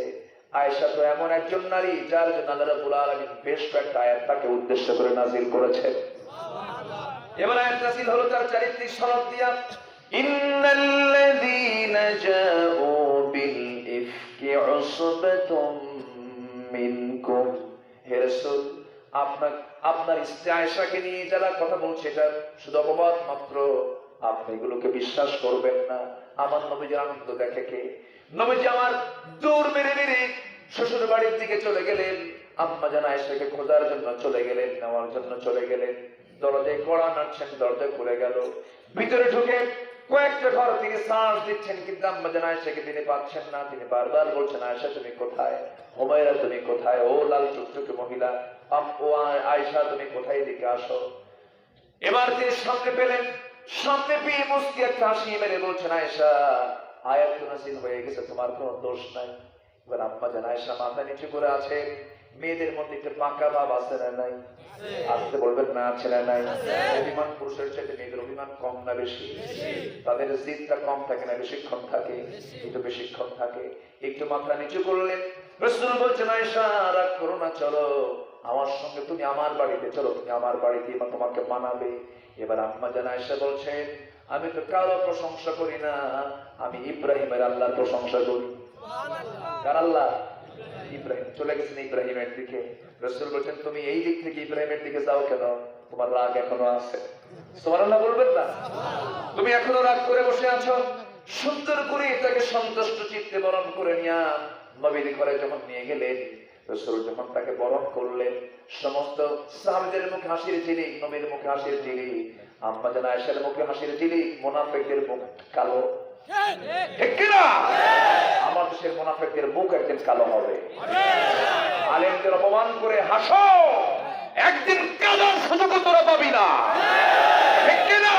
আয়েশা তো এমন একজন নারী যার জন্য আল্লাহ রাব্বুল আলামিন বেশ কয়েকটা আয়াত তাকে উদ্দেশ্য করে নাযিল করেছেন। এবার আয়াত নাযিল হলো তার চারিত্রিক সনদ দিয়া, ইন্নাল্লাযীনা জাউ বিল ইফকি উসবাতুম মিনকুম। হে রাসূল, আপনার স্ত্রী আয়েশাকে নিয়ে যারা কথা বলছে এটা শুধু অপবাদ মাত্র, আপনি এগুলোকে বিশ্বাস করবেন না। আমার নবীজির আনন্দ দেখে কে? নবীজি আমার দৌড় মেরে মেরে শ্বশুর বাড়ির দিকে চলে গেলেন। আম্মা জান আয়েশাকে খোঁজার জন্য চলে গেলেন, নেওয়ার জন্য চলে গেলেন। দরজায় কড়া নাড়ছেন, দরজা খুলে গেল। ভিতরে ঢুকে কয়েকটা ঘর থেকে শ্বাস দিচ্ছেন, কিন্তু আম্মা জান আয়েশাকে তিনি পাচ্ছেন না। তিনি বারবার বলছেন, আয়েশা তুমি কোথায়? হুমায়রা তুমি কোথায়? ও লাল চুকচুকে মহিলা, ও আয়েশা তুমি কোথায়? দিকে আসো। এবার তিনি সামনে পেলেন, সামনে পেয়ে মুস্কি একটা হাসি মেরে বলছেন, আয়েশা, আয়াত নাযিল হয়ে গেছে, তোমার কোনো দোষ নাই। এবার আম্মা জান আয়েশা মাথা নিচু করে আছে। মেয়েদের মধ্যে একটা বাঁকা ভাব আছে না নাই? আসতে বলবেন না, আছে না নাই? অভিমান পুরুষের চাইতে মেয়েদের অভিমান কম না বেশি? তাদের জিদটা কম থাকে না বেশিক্ষণ থাকে? একটু বেশিক্ষণ থাকে। একটু মাথা নিচু করলেন। রাসূল বলছেন, আয়েশা রাগ করো না, চলো আমার সঙ্গে, তুমি আমার বাড়িতে চলো, তুমি আমার বাড়িতে তোমাকে মানাবে। এবার আম্মা জান আয়েশা বলছেন, আমি তো কারো প্রশংসা করি না, আমি ইব্রাহিমের আল্লাহর প্রশংসা করি। কার আল্লাহ? ইব্রাহিম। চলে গেছেন ইব্রাহিমের দিকে। রাসূল বলছেন, তুমি এই দিক থেকে ইব্রাহিমের দিকে যাও কেন? তোমার রাগ এখনো আছে। সুবহানাল্লাহ বলবেন না? তুমি এখনো রাগ করে বসে আছো। সুন্দর করে এটাকে সন্তুষ্ট চিত্তে বরণ করে নিয়া নবীর ঘরে যখন নিয়ে গেলেন, রাসূল যখন তাকে বরণ করলেন, সমস্ত সাহাবীদের মুখে হাসির ঝিলিক, নবীর মুখে হাসির ঝিলিক, আম্মা জান আয়েশার মুখে হাসির ঝিলিক, মুনাফিকদের মুখ কালো। ঠিক কি না? আমার দেশের মুনাফিকদের মুখ একদিন কালো হবে। আলেমদের অপমান করে হাসো, একদিন কালো সুযোগ তোরা পাবি না। ঠিক কি না?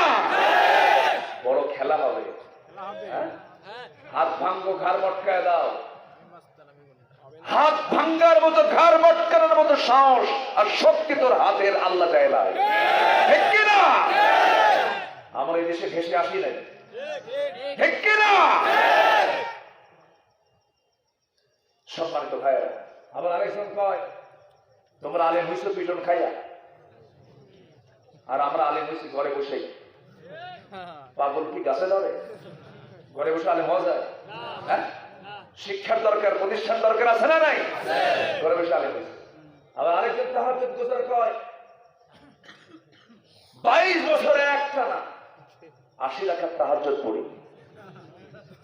বড় খেলা হবে। হাত ভাঙ্গো, ঘাড় মটকায় দাও। হাত ভাঙ্গার মতো, ঘাড় মটকানোর মতো সাহস আর শক্তি তোর হাতের আল্লাহ দেয় না। ঠিক কি না? আমার এই দেশে ঘেসে আসি নাই। ঠিক কি না? সম্মানিত ভাইয়েরা, আবার আরেকজন কয়, তোমরা আলেম হইছো পিটন খাইয়া, আর আমরা আলেম হইছি ঘরে বসেই। পাগল কি গাছে ধরে? ঘরে বসে আলেম হওয়া যায়? হ্যাঁ, শিক্ষার দরকার, প্রতিষ্ঠান দরকার আছে না নাই? ঘরে বসে আলেম হইছে। আবার আরেকজন তাহাজ্জুদ গুজার কয়, 22 বছরে একটা না 80 রাকাত তাহাজ্জুদ পড়ি।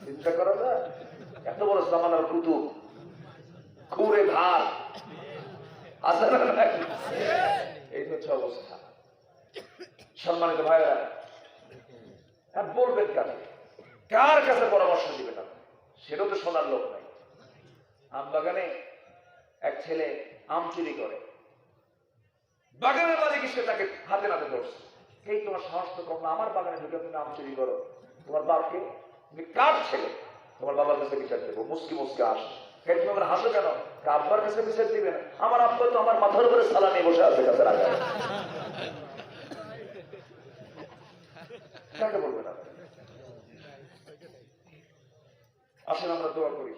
চিন্তা করা যায়? এত বড় জামানার কুতুব, ঘুরে ধার আছে না নাই? এই হচ্ছে অবস্থা। সম্মানিত ভাইরা, বলবেন কাকে, কার কাছে পরামর্শ দিবেন? সেটাও তো শোনার লোক নাই। আম বাগানে এক ছেলে আম চুরি করে, বাগানের মালিক সে তাকে হাতে নাতে ধরছে। এই তোমার সাহস তো কম না, আমার বাগানে ঢুকে তুমি আম চুরি করো? তোমার বাপকে, তুমি কার ছেলে? তোমার বাবার কাছে বিচার দেবো। মুসকি মুসকি আসে। তুমি আমার হাসো কেন? আব্বার কাছে বিচার দিবে না? আমার আব্বা তো আমার মাথার উপরে সালা নিয়ে বসে আছে কাছে রাখা। কাকে বলবেন? আসেন আমরা দোয়া করি।